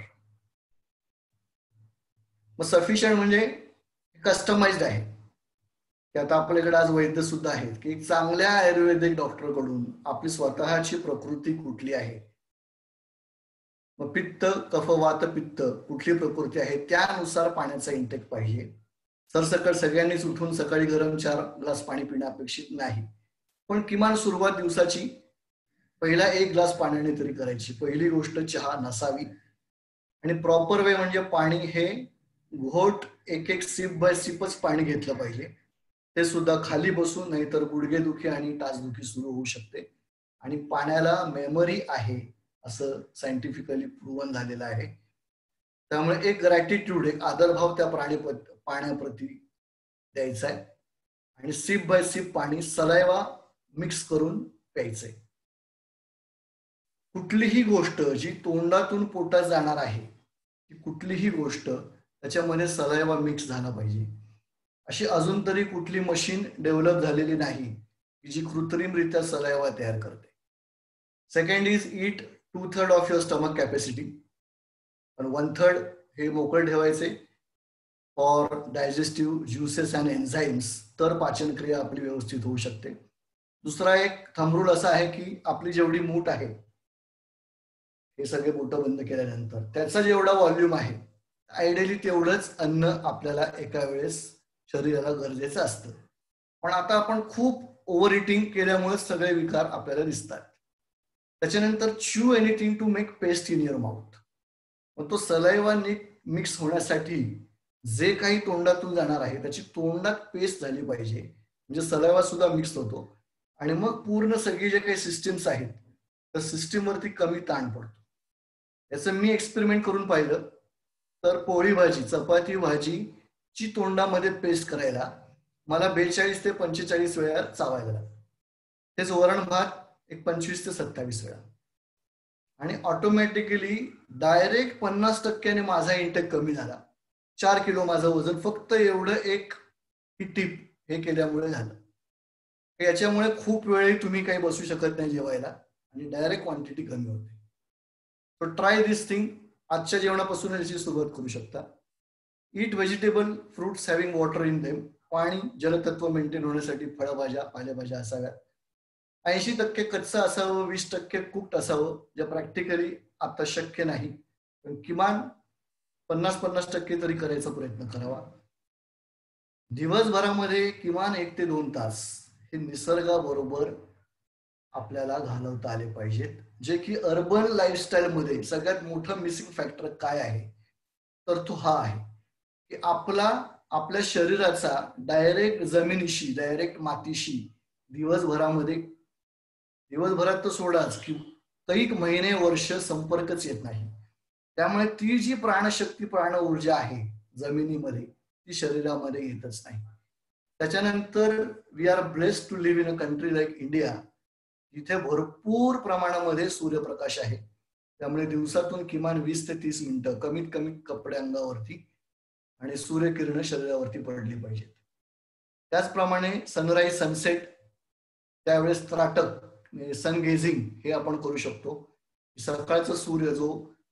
मग सफिशियंट म्हणजे कस्टमाइज्ड आहे, की आता आपल्याकडे आज वैद्य सुद्धा आहेत की चांगल्या आयुर्वेदिक डॉक्टरकडून आपली स्वतःची प्रकृती कुठली आहे, मग पित्त, कफ, वात, पित्त कुठली प्रकृती आहे त्यानुसार पाण्याचा इंटेक पाहिजे. सरसकट सगळ्यांनीच उठून सकाळी गरम 4 ग्लास पाणी पिणं अपेक्षित नाही, पण किमान सुरुवात दिवसाची पहिला 1 ग्लास पाण्याने तरी करायची. पहिली गोष्ट चहा नसावी. आणि प्रॉपर वे म्हणजे पाणी हे घोट, एक सिप बाय सिपच पाणी घेतलं पाहिजे. ते सुद्धा खाली बसून, नाहीतर गुडघेदुखी आणि टाचदुखी सुरू होऊ शकते. आणि पाण्याला मेमरी आहे असं सायंटिफिकली प्रूव्हन झालेलं आहे. त्यामुळे एक ग्रॅटिट्यूड, एक आदरभाव त्या पाण्याप्रती द्यायचा आहे आणि सिप बाय सिप पाणी सलायवा मिक्स करून प्यायचंय. कुठलीही गोष्ट जी तोंडातून पोटात जाणार आहे, ती कुठलीही गोष्ट त्याच्यामध्ये सलायवा मिक्स झाला पाहिजे. अशी अजून तरी कुठली मशीन डेव्हलप झालेली नाही की जी कृत्रिमरित्या सलायवा तयार करते. Second is eat 2/3 of your stomach capacity, पण 1/3 हे मोकळं ठेवायचे for digestive juices and enzymes, तर पाचनक्रिया आपली व्यवस्थित होऊ शकते. दुसरा एक थंब रूल असा आहे की आपली जेवढी मूठ आहे, हे सगळे बोटं बंद केल्यानंतर त्याचा जेवढा व्हॉल्यूम आहे, आयडियली तेवढंच अन्न आपल्याला एका वेळेस शरीराला गरजेचं असतं. पण आता आपण खूप ओव्हर इटिंग केल्यामुळे सगळे विकार आपल्याला दिसतात. त्याच्यानंतर chew anything to make paste in your mouth. मग तो सलायवा मिक्स होण्यासाठी जे काही तोंडातून जाणार आहे त्याची तोंडात पेस्ट झाली पाहिजे, म्हणजे सलायवा सुद्धा मिक्स होतो आणि मग पूर्ण सगळी जे काही सिस्टीम्स आहेत त्या सिस्टीमवरती कमी ताण पडतो. याचं मी एक्सपेरिमेंट करून पाहिलं तर पोळी भाजी, चपाती भाजीची तोंडामध्ये पेस्ट करायला मला 42 ते 45 वेळा चावायला लागतं. तेच वरण भात एक 25 ते 27 वेळा. आणि ऑटोमॅटिकली डायरेक्ट 50% माझा इंटेक कमी झाला. 4 किलो माझं वजन फक्त एवढं एक ही टिप हे केल्यामुळे झालं. याच्यामुळे खूप वेळही तुम्ही काही बसू शकत नाही जेवायला आणि डायरेक्ट क्वांटिटी कमी होते. So try this thing. आजच्या जेवणापासून याची सुरुवात करू शकता. Eat vegetable fruits having water in them. पाणी, जलतत्व मेंटेन होण्यासाठी फळभाज्या, पालेभाज्या असाव्यात. 80% कच्चं असावं, 20% कुक्ड असावं, जे प्रॅक्टिकली आता शक्य नाही, पण किमान 50-50% तरी करायचा प्रयत्न करावा. दिवसभरामध्ये किमान 1 ते 2 तास हे निसर्गाबरोबर आपल्याला घालवता आले पाहिजेत, जे की अर्बन लाईफस्टाईलमध्ये सगळ्यात मोठं मिसिंग फॅक्टर काय आहे, तर तो हा आहे की आपल्या शरीराचा डायरेक्ट जमिनीशी, डायरेक्ट मातीशी दिवसभरात तर सोडाच की कैक महिने, वर्ष संपर्कच येत नाही. त्यामुळे ती जी प्राणशक्ती, प्राण ऊर्जा आहे जमिनीमध्ये, ती शरीरामध्ये येतच नाही. त्याच्यानंतर we are blessed to live in a country like India, जिथे भरपूर प्रमाणामध्ये सूर्यप्रकाश आहे. त्यामुळे दिवसातून किमान 20 ते 30 मिनिटं कमीत कमी कपडे अंगावरती आणि सूर्यकिरण शरीरावरती पडली पाहिजेत. त्याचप्रमाणे सनराईज, सनसेट, त्यावेळेस त्राटक सन गेझिंग हे आपण करू शकतो. सकाळचा सूर्य जो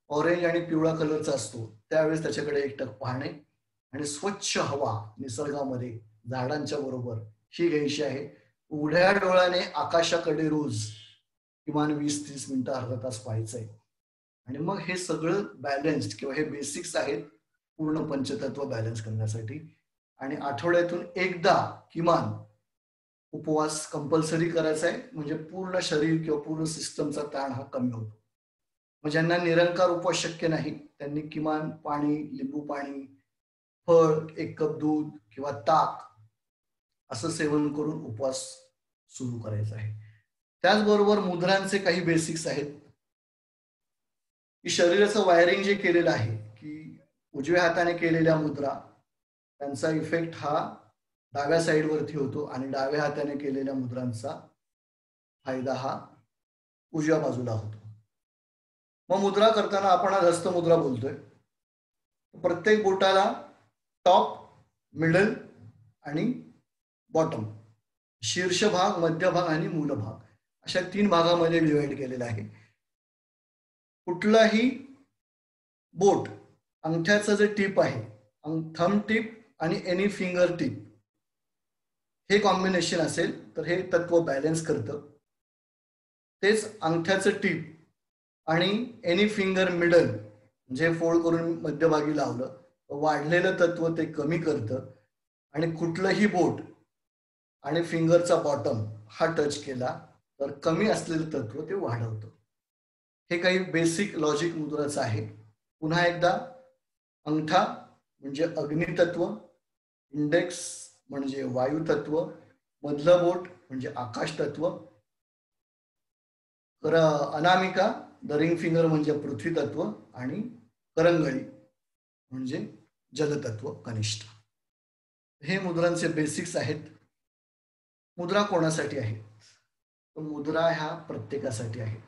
ऑरेंज आणि पिवळा कलरचा असतो त्यावेळेस त्याच्याकडे एकटक पाहणे आणि स्वच्छ हवा निसर्गामध्ये झाडांच्या बरोबर ही घ्यायची आहे. उघड्या डोळ्याने आकाशाकडे रोज किमान 20-30 मिनिटं, अर्धा तास पाहायचंय. आणि मग हे सगळं बॅलन्स्ड किंवा हे बेसिक्स आहेत पूर्ण पंचतत्व बॅलन्स करण्यासाठी. आणि आठवड्यातून एकदा किमान उपवास कंपल्सरी करायचा आहे, म्हणजे पूर्ण शरीर किंवा पूर्ण सिस्टमचा ताण हा कमी होतो. मग ज्यांना निरंकार उपवास शक्य नाही त्यांनी किमान पाणी, लिंबू पाणी, फळ, 1 कप दूध किंवा ताक असं सेवन करून उपवास सुरू करायचा आहे. त्याचबरोबर मुद्रांचे काही बेसिक्स आहेत की शरीराचं वायरिंग जे केलेलं आहे की उजव्या हाताने केलेल्या मुद्रा, त्यांचा इफेक्ट हा डाव्या साईडवरती होतो आणि डाव्या हाताने केलेल्या मुद्रांचा फायदा हा उजव्या बाजूला होतो. मग मुद्रा करताना आपण आज हस्त मुद्रा बोलतोय. प्रत्येक बोटाला टॉप, मिडल आणि बॉटम, शीर्ष भाग, मध्य भाग आणि मूल भाग अशा 3 भागामध्ये डिवाइड केलेला आहे. कुठलाही बोट, अंगठ्याचं जे टिप आहे, थंब टिप आणि एनी फिंगर टिप हे कॉम्बिनेशन असेल तर हे तत्व बॅलन्स करतं. तेच अंगठ्याचं टिप आणि एनी फिंगर मिडल म्हणजे फोल्ड करून मध्यभागी लावलं, वाढलेलं तत्व ते कमी करतं. आणि कुठलंही बोट आणि फिंगरचा बॉटम हा टच केला तर कमी असलेलं तत्व ते वाढवतं. हे काही बेसिक लॉजिक मुद्राचं आहे. पुन्हा एकदा, अंगठा म्हणजे अग्नितत्व, इंडेक्स म्हणजे वायू तत्व, मधलं बोट म्हणजे आकाश तत्व, अनामिका द रिंग फिंगर म्हणजे पृथ्वी तत्व आणि करंगळी म्हणजे जलतत्व कनिष्ठ. हे मुद्रांचे बेसिक्स आहेत. मुद्रा कोणासाठी आहेत? तर मुद्रा ह्या प्रत्येकासाठी आहेत.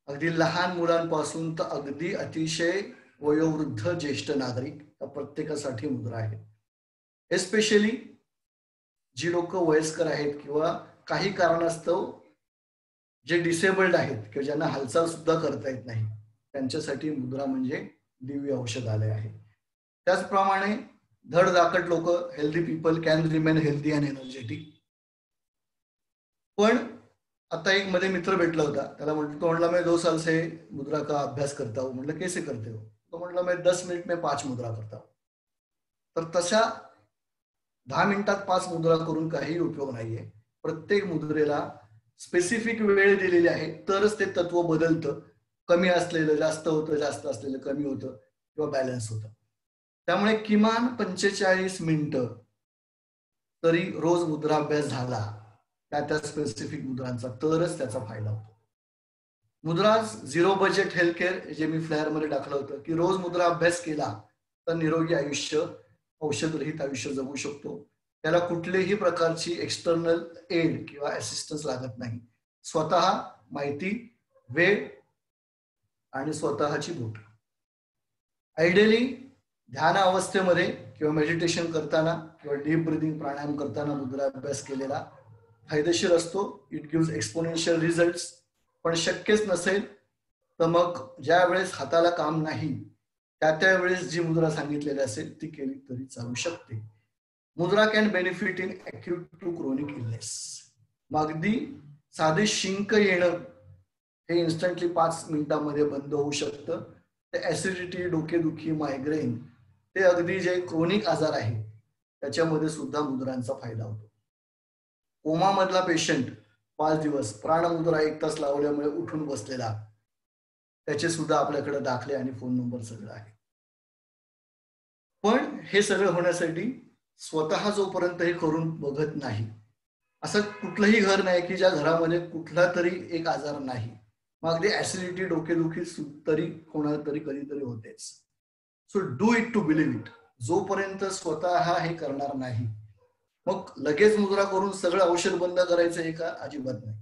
अगदी लहान मुलांपासून तर अगदी अतिशय वयोवृद्ध ज्येष्ठ नागरिक या प्रत्येकासाठी मुद्रा आहेत. एस्पेशली जी लोक वयस्कर आहेत किंवा काही कारणास्तव जे डिसेबल्ड आहेत किंवा ज्यांना हालचाल सुद्धा करता येत नाही, त्यांच्यासाठी मुद्रा म्हणजे दिव्य औषधालय आहे. त्याचप्रमाणे धडधाकट लोक, healthy people can remain healthy and energetic. पण आता एक मध्ये मित्र भेटला होता, त्याला तो म्हणला मैं 2 साल से मुद्रा का अभ्यास करता हूँ. म्हटलं कैसे करते हो? तो म्हटला मैं 10 मिनट में 5 मुद्रा करता हूँ. तर तशा 10 मिनिटात 5 मुद्रा करून काही उपयोग नाहीये. प्रत्येक मुद्रेला स्पेसिफिक वेळ दिलेली आहे, तरच ते तत्व बदलतं. कमी असलेलं जास्त होतं, जास्त असलेलं कमी होतं किंवा बॅलन्स होतं. त्यामुळे किमान 45 मिनिटं तरी रोज मुद्रा अभ्यास झाला त्या स्पेसिफिक मुद्रांचा, तरच त्याचा फायदा होतो. मुद्रा झिरो बजेट हेल्थ केअर, जे मी फ्लायर मध्ये टाकलं होतं, की रोज मुद्रा अभ्यास केला तर निरोगी आयुष्य, औषधरहित आयुष्य जगू शकतो. त्याला कुठल्याही प्रकारची एक्सटर्नल एड किंवा असिस्टन्स लागत नाही. स्वतः माहिती, वेळ आणि स्वतःची बोट. आयडियली ध्यान अवस्थेमध्ये किंवा मेडिटेशन करताना किंवा डीप ब्रिदिंग प्राणायाम करताना मुद्रा अभ्यास केलेला फायदेशीर असतो. It gives exponential result. पण शक्यच नसेल तर मग ज्या वेळेस हाताला काम नाही त्यावेळेस जी मुद्रा सांगितलेली असेल ती केली तरी चालू शकते. Mudra can benefit in acute to chronic illness. अगदी साधे शिंक येणं हे इन्स्टंटली 5 मिनिटांमध्ये बंद होऊ शकतं. ते ऍसिडिटी, डोकेदुखी, मायग्रेन, ते अगदी जे क्रोनिक आजार आहे त्याच्यामध्ये सुद्धा मुद्रांचा फायदा होतो. कोमा मधला पेशंट 5 दिवस प्राणमुद्रा 1 तास लावल्यामुळे उठून बसलेला, त्याचे सुद्धा आपल्याकडे दाखले आणि फोन नंबर सगळं आहे. पण हे सगळं होण्यासाठी स्वतः जोपर्यंत हे करून बघत नाही, असं कुठलंही घर नाही की ज्या घरामध्ये कुठला तरी एक आजार नाही. मग अगदी ऍसिडिटी, डोकेदुखी तरी कोणाला तरी कधीतरी होतेच. So do it to believe it. जोपर्यंत स्वतः हे करणार नाही, मग लगेच मुद्रा करून सगळं औषध बंद करायचं हे का? अजिबात नाही.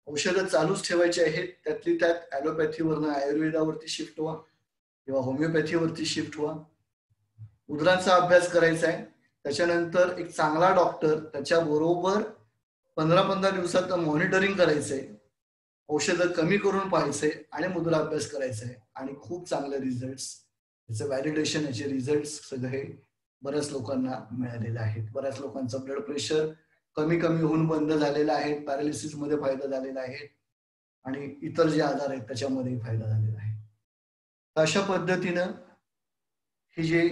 औषधं चालूच ठेवायची आहेत. त्यातली त्यात ऍलोपॅथीवरनं आयुर्वेदावरती शिफ्ट व्हा किंवा होमिओपॅथीवरती शिफ्ट व्हा. मुद्रांचा अभ्यास करायचा आहे. त्याच्यानंतर एक चांगला डॉक्टर त्याच्याबरोबर 15-15 दिवसात मॉनिटरिंग करायचंय, औषधं कमी करून पाहायचंय आणि मुद्रा अभ्यास करायचा आहे. आणि खूप चांगले रिझल्ट, याचं व्हॅलिडेशन, याचे रिझल्ट सगळे बऱ्याच लोकांना मिळालेले आहेत. बऱ्याच लोकांचं ब्लड प्रेशर कमी होऊन बंद झालेलं आहे, पॅरालिसिस मध्ये फायदा झालेला आहे आणि इतर जे आजार आहेत त्याच्यामध्येही फायदा झालेला आहे. अशा पद्धतीनं हे जे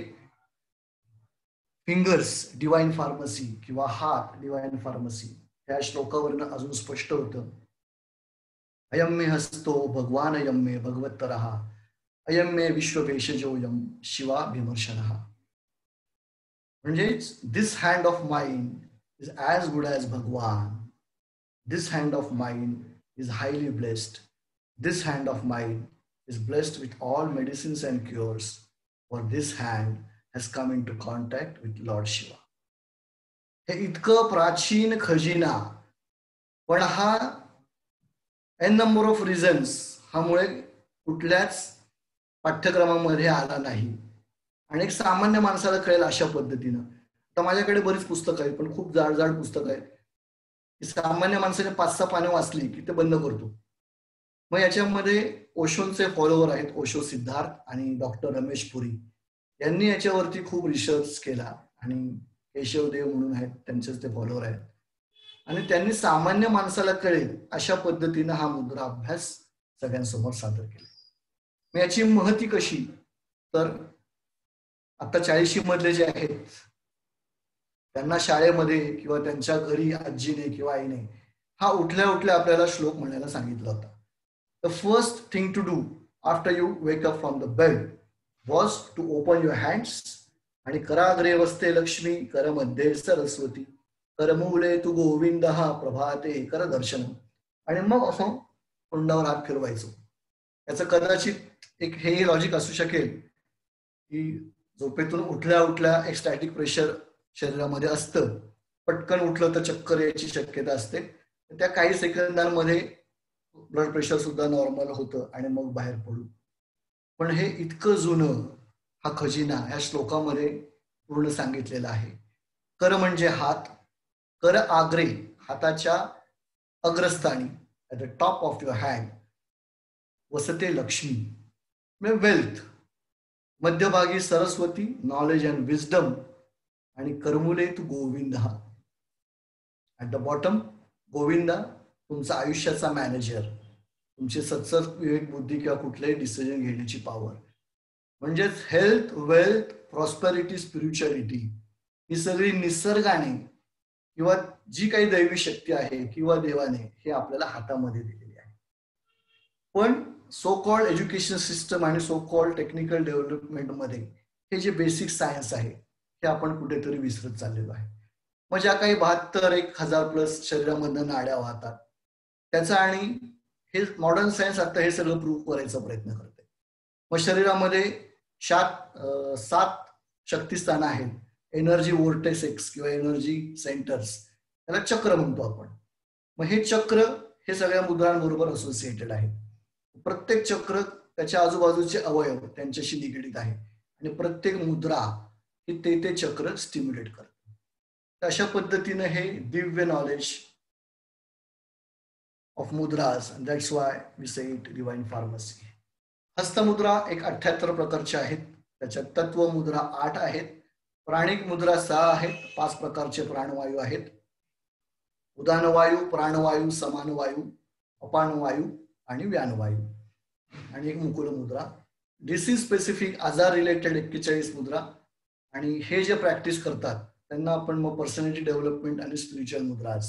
फिंगर्स डिवाइन फार्मसी किंवा हात डिवाइन फार्मसी या श्लोकावरनं अजून स्पष्ट होतं. अयम मे हस्तो भगवान अयम मे भगवत्तरः अयम मे विश्वभेषजोयम शिवा विमर्शनः. म्हणजेच this hand of mind is as good as Bhagwan. This hand of mine is highly blessed. This hand of mine is blessed with all medicines and cures, for this hand has come into contact with Lord Shiva. हे इतकं प्राचीन खजिना, पण हा N number of reasons हामुळे कुठल्याच पाठ्यक्रमामध्ये आला नाही आणि एक सामान्य माणसाला कळेल अशा पद्धतीनं. आता माझ्याकडे बरीच पुस्तकं आहेत, पण खूप जाड पुस्तकं आहेत. सामान्य माणसाने 5-6 पानं वाचली की ते बंद करतो. मग याच्यामध्ये ओशोंचे फॉलोवर आहेत, ओशो सिद्धार्थ आणि डॉक्टर रमेश पुरी यांनी याच्यावरती खूप रिसर्च केला आणि केशवदेव म्हणून आहेत, त्यांचेच ते फॉलोवर आहेत. आणि त्यांनी सामान्य माणसाला कळेल अशा पद्धतीनं हा मुद्रा अभ्यास सगळ्यांसमोर सादर केला. मग याची महती कशी? तर आता 40 मधले जे आहेत त्यांना शाळेमध्ये किंवा त्यांच्या घरी आजीने किंवा आईने हा उठल्या आपल्याला श्लोक म्हणायला सांगितला होता. The first thing to do after you wake up from the bed was to open your hands आणि कराग्रे वस्ते लक्ष्मी कर मध्ये सरस्वती करमूले तू गोविंद हा प्रभाते कर दर्शन. आणि मग असं तोंडावर हात फिरवायचो. याचं कदाचित एक हे लॉजिक असू शकेल की झोपेतून उठल्या उठल्या एक स्टॅटिक प्रेशर शरीरामध्ये असतं, पटकन उठलं तर चक्कर यायची शक्यता असते. त्या काही सेकंदांमध्ये ब्लड प्रेशर सुद्धा नॉर्मल होतं आणि मग बाहेर पडू. पण हे इतकं जुनं हा खजिना या श्लोकामध्ये पूर्ण सांगितलेला आहे. कर म्हणजे हात, कर आग्रे, हाताच्या अग्रस्थानी, at the top of your hand वसते लक्ष्मी, म्हणजे वेल्थ. मध्यभागी सरस्वती, नॉलेज अँड विजडम, आणि करमुले तू Govind. At the bottom Govinda, तुमचा आयुष्याचा मॅनेजर, तुमची सत्सर विवेक बुद्धी किंवा कुठल्याही डिसिजन घेण्याची पॉवर. म्हणजेच हेल्थ, वेल्थ, प्रॉस्पेरिटी, स्पिरिच्युअलिटी ही सगळी निसर्गाने किंवा जी काही दैवी शक्ती आहे किंवा देवाने हे आपल्याला हातामध्ये दिलेली आहे. पण सो कॉल्ड एज्युकेशन सिस्टम आणि सो कॉल्ड टेक्निकल डेव्हलपमेंटमध्ये हे जे बेसिक सायन्स आहे हे आपण कुठेतरी विसरत चाललेलो आहे. मग ज्या काही 72,000+ शरीरामधनं नाड्या वाहतात त्याचा, आणि हे मॉडर्न सायन्स आता हे सगळं प्रूव्ह करायचा प्रयत्न करते. मग शरीरामध्ये 7 शक्तिस्थानं आहेत, एनर्जी वोर्टेक्स किंवा एनर्जी सेंटर्स, त्याला चक्र म्हणतो आपण. मग हे चक्र हे सगळ्या मुद्रांबरोबर असोसिएटेड आहे. प्रत्येक चक्र त्याच्या आजूबाजूचे अवयव त्यांच्याशी निगडीत आहे आणि प्रत्येक मुद्रा ही ते चक्र स्टिम्युलेट करते. अशा पद्धतीने हे दिव्य knowledge of mudras, that's why we say it divine pharmacy. हस्तमुद्रा एक 78 प्रकारच्या आहेत. त्याच्यात तत्व मुद्रा 8 आहेत, प्राणिक मुद्रा 6 आहेत, 5 प्रकारचे प्राणवायू आहेत, उदानवायू, प्राणवायू, समानवायू, अपानवायू आणि व्यानवायू, आणि एक मुकुल मुद्रा. डिसीज स्पेसिफिक आजार रिलेटेड 41 मुद्रा. आणि हे जे प्रॅक्टिस करतात त्यांना आपण मग पर्सनॅलिटी डेव्हलपमेंट आणि स्पिरिच्युअल मुद्राज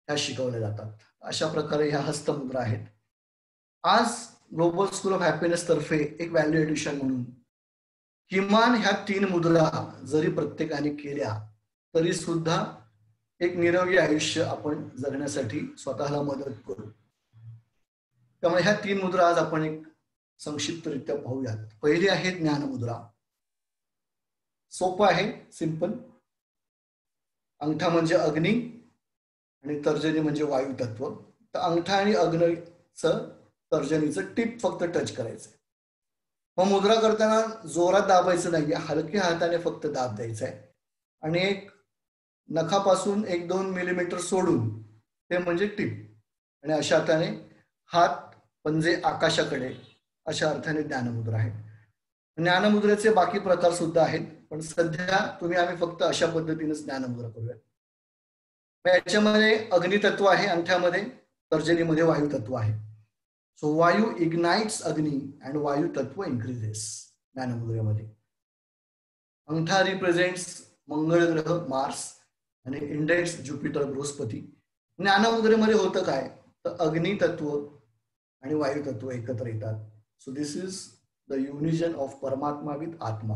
ह्या शिकवल्या जातात. अशा प्रकारे ह्या हस्तमुद्रा आहेत. आज ग्लोबल स्कूल ऑफ हॅपीनेस तर्फे एक व्हॅल्यू एडिशन म्हणून किमान ह्या 3 मुद्रा जरी प्रत्येकाने केल्या तरी सुद्धा एक निरोगी आयुष्य आपण जगण्यासाठी स्वतःला मदत करू. त्यामुळे ह्या 3 मुद्रा आज आपण एक संक्षिप्तरित्या पाहूयात. पहिली आहे ज्ञानमुद्रा. सोपं आहे, सिंपल. अंगठा म्हणजे अग्नी आणि तर्जनी म्हणजे वायू तत्व. तर अंगठा आणि अग्नीचं तर्जनीचं टिप फक्त टच करायचं. मग मुद्रा करताना जोरात दाबायचं नाहीये, हलक्या हाताने फक्त दाब द्यायचा आहे. आणि एक नखापासून 1-2 मिलीमीटर सोडून ते म्हणजे टिप, आणि अशा अर्थाने हात पंजे आकाशाकडे, अशा अर्थाने ज्ञानमुद्रा आहे. ज्ञानमुद्रेचे बाकी प्रकार सुद्धा आहेत, पण सध्या आम्ही फक्त अशा पद्धतीनेच ज्ञानमुद्रा करूया. याच्यामध्ये अग्नितत्व आहे अंगठ्यामध्ये, तर्जनीमध्ये वायू तत्व आहे. सो वायू इग्नाइट्स अग्नी अँड वायू तत्व इन्क्रीजेस ज्ञानमुद्रेमध्ये. अंगठा रिप्रेझेंट्स मंगळ ग्रह, मार्स, आणि इंडेक्स ज्युपिटर, बृहस्पती. ज्ञानमुद्रेमध्ये होतं काय, तर अग्नि तत्व आणि वायू तत्व एकत्र येतात. सो दिस इज द युनिजन ऑफ परमात्मा विथ आत्मा,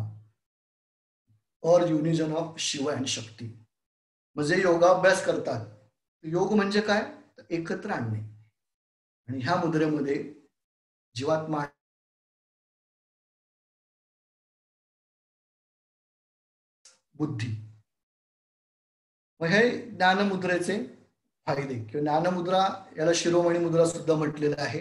और युनिजन ऑफ शिव अँड शक्ती. म्हणजे योगाभ्यास करतात. योग म्हणजे काय, तर एकत्र आणणे. आणि ह्या मुद्रेमध्ये जीवात्मा बुद्धी. मग हे ज्ञानमुद्रेचे फायदे किंवा ज्ञानमुद्रा, याला शिरोमणी मुद्रा सुद्धा म्हटलेलं आहे.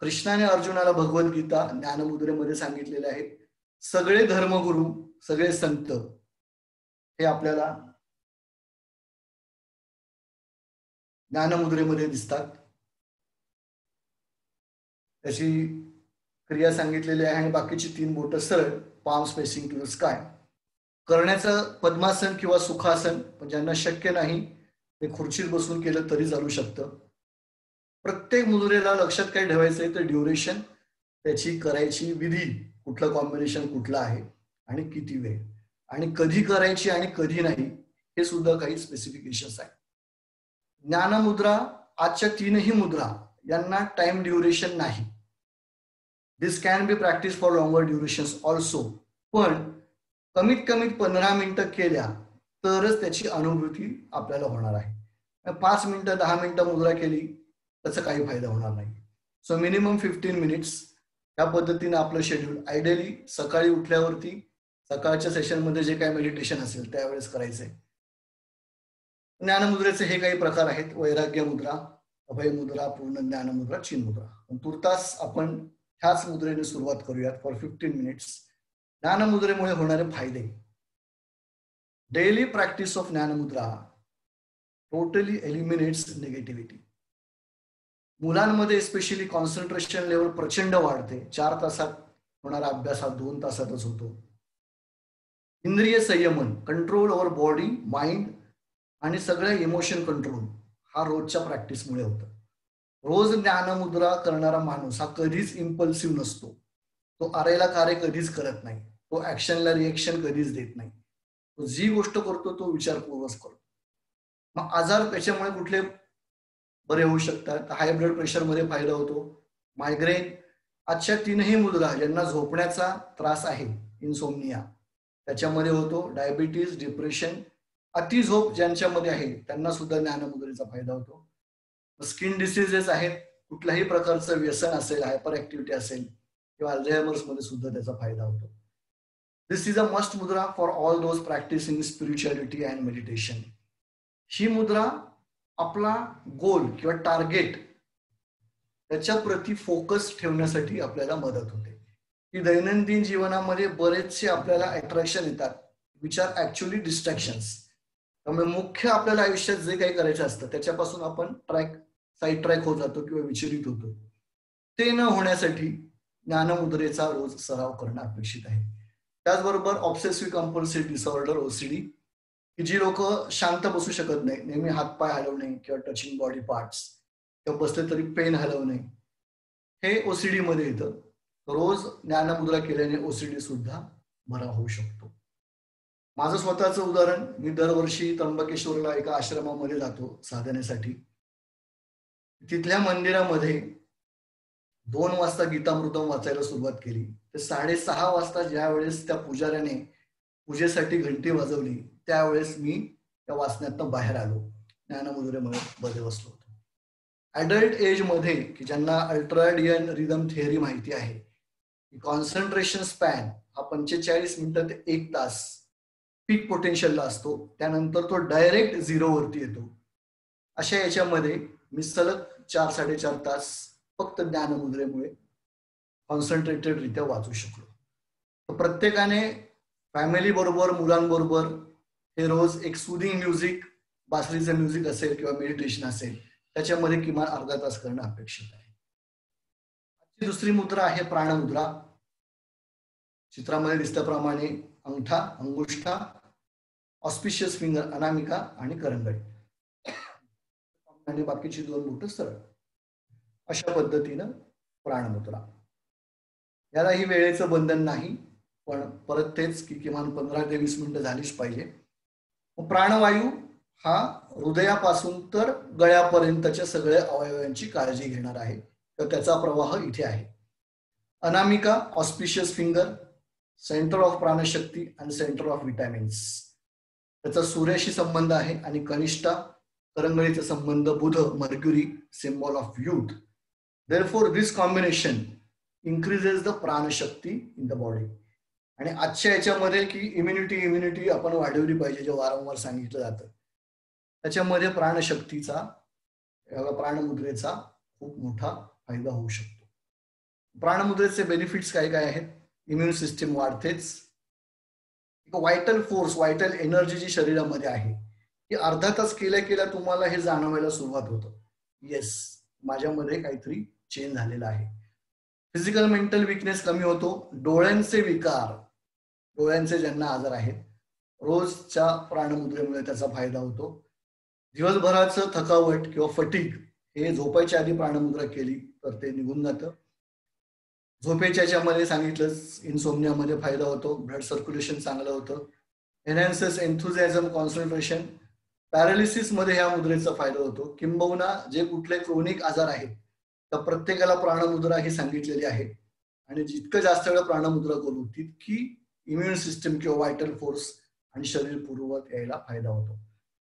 कृष्णाने अर्जुनाला भगवद्गीता ज्ञानमुद्रेमध्ये सांगितलेले आहेत. सगळे धर्मगुरू, सगळे संत हे आपल्याला ज्ञानमुद्रेमध्ये दिसतात. त्याची क्रिया सांगितलेली आहे. आणि बाकीची 3 बोटं सरळ, palm spacing to the sky. करण्याचं पद्मासन किंवा सुखासन, पण ज्यांना शक्य नाही ते खुर्चीत बसून केलं तरी चालू शकतं. प्रत्येक मुद्रेला लक्षात काय ठेवायचंय, तर ड्युरेशन, त्याची करायची विधी, कुठलं कॉम्बिनेशन कुठलं आहे आणि किती वेळ, आणि कधी करायची आणि कधी नाही, हे सुद्धा काही स्पेसिफिकेशन्स आहेत. ज्ञानमुद्रा, आजच्या 3ही मुद्रा यांना टाइम ड्युरेशन नाही. This can be practice for longer durations also. पण कमीत कमी 15 मिनिटं केल्या तरच त्याची अनुभूती आपल्याला होणार आहे. 5 मिनिटं 10 मिनिटं मुद्रा केली त्याचा काही फायदा होणार नाही. So minimum 15 minutes. त्या पद्धतीने आपलं शेड्यूल आयडियली सकाळी उठल्यावरती सकाळच्या सेशनमध्ये जे काही मेडिटेशन असेल त्यावेळेस करायचंय. ज्ञानमुद्रेचे हे काही प्रकार आहेत: वैराग्य मुद्रा, अभय मुद्रा, पूर्ण ज्ञान मुद्रा, चिन मुद्रा. तुर्तास आपण ह्याच मुद्रेने सुरुवात करूयात फॉर 15 मिनिट्स. ज्ञानमुद्रेमुळे होणारे फायदे. Daily practice of gyanmudra totally eliminates negativity. मुलांमध्ये स्पेशली कॉन्सन्ट्रेशन लेवल प्रचंड वाढते. 4 तासात होणारा अभ्यास हा 2 तासातच होतो. इंद्रिय संयमन, कंट्रोल ओव्हर बॉडी, माइंड आणि सगळ्या इमोशन कंट्रोल हा रोजच्या प्रॅक्टिसमुळे होतं. रोज ज्ञानमुद्रा करणारा माणूस हा कधीच इम्पल्सिव्ह नसतो. तो आरेला कार्य कधीच करत नाही. तो ऍक्शनला रिएक्शन कधीच देत नाही. तो जी गोष्ट करतो तो विचारपूर्वक करतो. मग आजार त्याच्यामुळे कुठले बरे होऊ शकतात? हाय ब्लड प्रेशर मध्ये फायदा होतो, मायग्रेन. आजच्या 3ही मुद्रा ज्यांना झोपण्याचा त्रास आहे, इन्सोमनिया, त्याच्यामध्ये होतो. डायबिटीज, डिप्रेशन, अति झोप ज्यांच्यामध्ये आहे त्यांना सुद्धा ज्ञानमुद्रेचा फायदा होतो. स्किन डिसीजेस आहेत, कुठल्याही प्रकारचं व्यसन असेल, हायपर ऍक्टिव्हिटी असेल किंवा अल्झायमर्स मध्ये सुद्धा त्याचा फायदा होतो. This is a must mudra for all those practicing spirituality and meditation. ही मुद्रा आपला गोल किंवा टार्गेट त्याच्या प्रती फोकस ठेवण्यासाठी आपल्याला मदत होते. की दैनंदिन जीवनामध्ये बरेचसे आपल्याला अट्रॅक्शन येतात, विच आर ऍक्च्युअली डिस्ट्रॅक्शन्स. त्यामुळे मुख्य आपल्याला आयुष्यात जे काही करायचं असतं त्याच्यापासून आपण साईड ट्रॅक होत जातो किंवा विचलित होतो. ते न होण्यासाठी ज्ञानमुद्रेचा रोज सराव करणं अपेक्षित आहे. त्याचबरोबर ऑब्सेसिव्ह कंपल्सिव्ह डिसऑर्डर, ओसीडी, की जी लोक शांत बसू शकत नाही, नेहमी हातपाय हलवणे किंवा टचिंग बॉडी पार्ट्स किंवा बसले तरी पेन हलवणे, हे ओसीडी मध्ये येतं. रोज ज्ञानमुद्रा केल्याने ओसीडी सुद्धा बरा होऊ शकतो. माझं स्वतःचं उदाहरण, मी दरवर्षी त्र्यंबकेश्वरला एका आश्रमामध्ये जातो साधनेसाठी. तिथल्या मंदिरामध्ये 2 वाजता गीतामृतम वाचायला सुरुवात केली तर 6:30 वाजता ज्या वेळेस त्या पुजाऱ्याने पूजेसाठी घंटी वाजवली त्यावेळेस मी त्या वाचण्यातनं बाहेर आलो, ज्ञानमुद्रेमुळे बरे बसलो होतो. ऍडल्ट एज मध्ये की ज्यांना अल्ट्राडियन रिदम थेअरी माहिती आहे, कॉन्सन्ट्रेशन स्पॅन हा 45 मिनिटं ते 1 तास पीक पोटेन्शियलला असतो, त्यानंतर तो डायरेक्ट 0 वरती येतो. अशा याच्यामध्ये मी सलग 4-4.5 तास फक्त ज्ञानमुद्रेमुळे कॉन्सन्ट्रेटेड रित्या वाचू शकलो. तर प्रत्येकाने फॅमिली बरोबर, मुलांबरोबर हे रोज एक सुदिंग म्युझिक, बासरीचं म्युझिक असेल किंवा मेडिटेशन असेल त्याच्यामध्ये किमान अर्धा तास करणं अपेक्षित आहे. आजची दुसरी मुद्रा आहे प्राणमुद्रा. चित्रामध्ये दिसल्याप्रमाणे अंगठा, अंगुष्ठा, ऑस्पिशियस फिंगर अनामिका आणि करंगळी आणि बाकीची 2 बोटं सरळ. अशा पद्धतीनं प्राणमुद्रा. यालाही वेळेचं बंधन नाही, पण परत तेच की किमान 15 ते 20 मिनिटं झालीच पाहिजे. प्राणवायू हा हृदयापासून तर गळ्यापर्यंतच्या सगळ्या अवयवांची काळजी घेणार आहे, तर त्याचा प्रवाह इथे आहे. अनामिका, ऑस्पिशियस फिंगर, सेंटर ऑफ प्राणशक्ती आणि सेंटर ऑफ विटॅमिन्स, त्याचा सूर्याशी संबंध आहे. आणि कनिष्ठा, करंगळीचा संबंध Budh, Mercury, symbol of youth. Therefore this combination increases the pranashakti in the body. आणि आजच्या याच्यामध्ये की इम्युनिटी आपण वाढवली पाहिजे, जे वारंवार सांगितलं जातं, त्याच्यामध्ये प्राणशक्तीचा, प्राणमुद्रेचा खूप मोठा फायदा होऊ शकतो. प्राणमुद्रेचे बेनिफिट्स काय काय आहेत? इम्युन सिस्टीम वाढतेच. व्हायटल फोर्स, व्हायटल एनर्जी जी शरीरामध्ये आहे ती अर्धा तास केल्या तुम्हाला हे जाणवायला सुरुवात होतं, येस माझ्यामध्ये काहीतरी चेंज झालेला आहे. फिजिकल मेंटल विकनेस कमी होतो. डोळ्यांचे विकार, डोळ्यांचे ज्यांना आजार आहेत, रोजच्या प्राणमुद्रेमुळे त्याचा फायदा होतो. दिवसभराचं थकावट किंवा फटीग हे झोपायच्या आधी प्राणमुद्रा केली तर ते निघून जातं. झोपेच्या याच्यामध्ये सांगितलंच, इन्सोमनियामध्ये फायदा होतो. ब्लड सर्क्युलेशन चांगलं होतं. एनहान्सेस एन्थुझियाझम, कॉन्सन्ट्रेशन. पॅरालिसिस मध्ये ह्या मुद्रेचा फायदा होतो. किंबहुना जे कुठले क्रोनिक आजार आहेत तर प्रत्येकाला प्राणमुद्रा ही सांगितलेली आहे. आणि जितकं जास्त वेळ प्राणमुद्रा करू तितकी इम्युन सिस्टम किंवा व्हायटल फोर्स आणि शरीर पूर्ववत यायला फायदा होतो.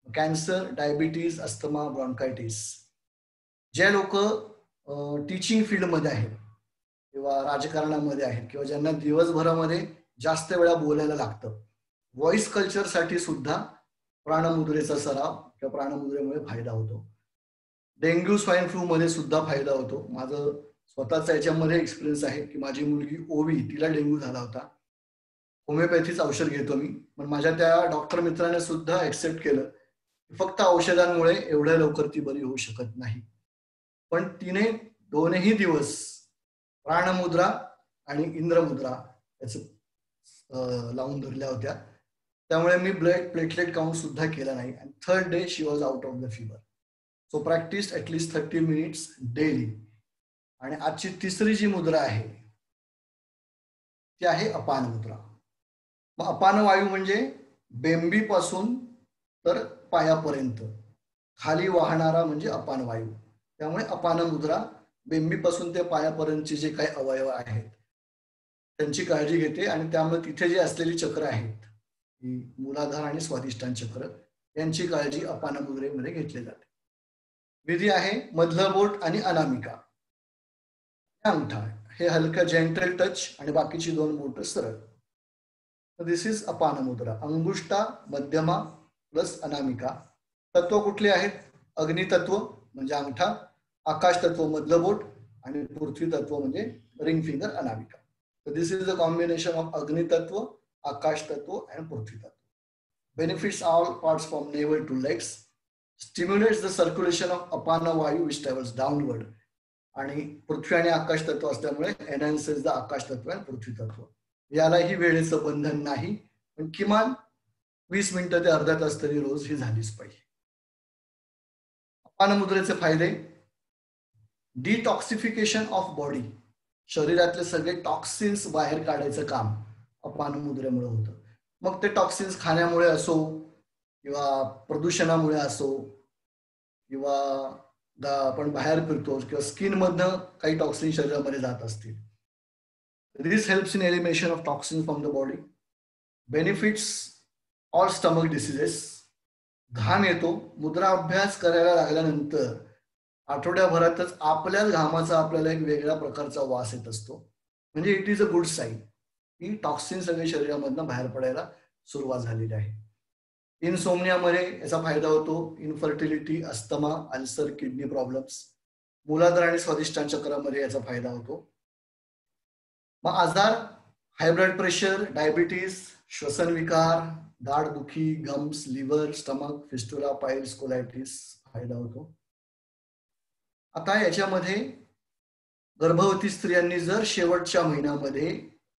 Cancer, diabetes, asthma, bronchitis. जे लोक टीचिंग फील्डमध्ये आहेत किंवा राजकारणामध्ये आहेत किंवा ज्यांना दिवसभरामध्ये जास्त वेळा बोलायला लागतं, व्हॉइस कल्चरसाठी सुद्धा प्राणमुद्रेचा सराव किंवा प्राणमुद्रेमुळे फायदा होतो. डेंग्यू स्वाईन फ्लू मध्ये सुद्धा फायदा होतो. माझं स्वतःचा याच्यामध्ये एक्सपिरियन्स आहे की माझी मुलगी ओवी, तिला डेंग्यू झाला होता. होमिओपॅथीचं औषध घेतो मी, पण माझ्या त्या डॉक्टर मित्राने सुद्धा ऍक्सेप्ट केलं फक्त औषधांमुळे एवढ्या लवकर ती बरी होऊ शकत नाही. पण तिने 2ही दिवस प्राणमुद्रा आणि इंद्रमुद्रा याचं लावून धरल्या होत्या. त्यामुळे मी ब्लड प्लेटलेट काउंट सुद्धा केला नाही. आणि 3rd day she was out of the fever. So practice at least 30 minutes daily. आणि आजची तिसरी जी मुद्रा आहे ती आहे अपान मुद्रा. मग अपान वायू म्हणजे बेंबीपासून तर पायापर्यंत खाली वाहणारा म्हणजे अपान वायू. त्यामुळे अपान मुद्रा बेंबीपासून ते पायापर्यंतचे जे काही अवयव आहेत त्यांची काळजी घेते. आणि त्यामुळे तिथे जे असलेली चक्र आहेत, मूलाधार आणि स्वादिष्टान चक्र, यांची काळजी अपान मुद्रेमध्ये घेतली जाते. विधी आहे मधलं बोट आणि अनामिका, अंगठा, हे हलकं जेंटल टच आणि बाकीची 2 बोट सरळ. दिस इज अपान मुद्रा. अंगुष्टा, मध्यमा प्लस अनामिका. तत्व कुठले आहेत? अग्नितत्व म्हणजे अंगठा, आकाश तत्व मधलं बोट आणि पृथ्वी तत्व म्हणजे ring finger Anamika. So this is the combination of Agni Tattva, Akash Tattva and Prithvi Tattva. Benefits all parts from navel to legs. Stimulates the circulation of Apana Vayu which travels downward. आणि पृथ्वी आणि आकाश तत्व असल्यामुळे एनहान्सेस the आकाश तत्व आणि पृथ्वी तत्व. यालाही वेळेचं बंधन नाही, पण किमान 20 मिनिटं ते अर्धा तास तरी रोज ही झालीच पाहिजे. अपान मुद्रेचे फायदे: डिटॉक्सिफिकेशन ऑफ बॉडी, शरीरातले सगळे टॉक्सिन्स बाहेर काढायचं काम अपान मुद्रेमुळे होतं. मग ते टॉक्सिन्स खाण्यामुळे असो किंवा प्रदूषणामुळे असो किंवा आपण बाहेर फिरतो किंवा स्किन मधनं काही टॉक्सिन शरीरामध्ये जात असतील. This helps in elimination of toxin from the body. Benefits all stomach diseases. घाम येतो. मुद्रा अभ्यास करायला लागल्यानंतर आठवड्याभरातच आपल्याच घामाचा आपल्याला एक वेगळ्या प्रकारचा वास येत असतो. म्हणजे it is a good sign की टॉक्सिन सगळे शरीरामधनं बाहेर पडायला सुरुवात झालेली आहे. इनसोमनियामध्ये याचा फायदा होतो. Infertility, asthma, ulcer, kidney problems. मूलाधार आणि स्वादिष्टान चक्रामध्ये याचा फायदा होतो. मग आजार: हाय ब्लड प्रेशर, डायबिटीज, श्वसन विकार, दाढदुखी, gums, liver, stomach, fistula, piles, colitis फायदा होतो. आता याच्यामध्ये गर्भवती स्त्रियांनी जर शेवटच्या महिन्यामध्ये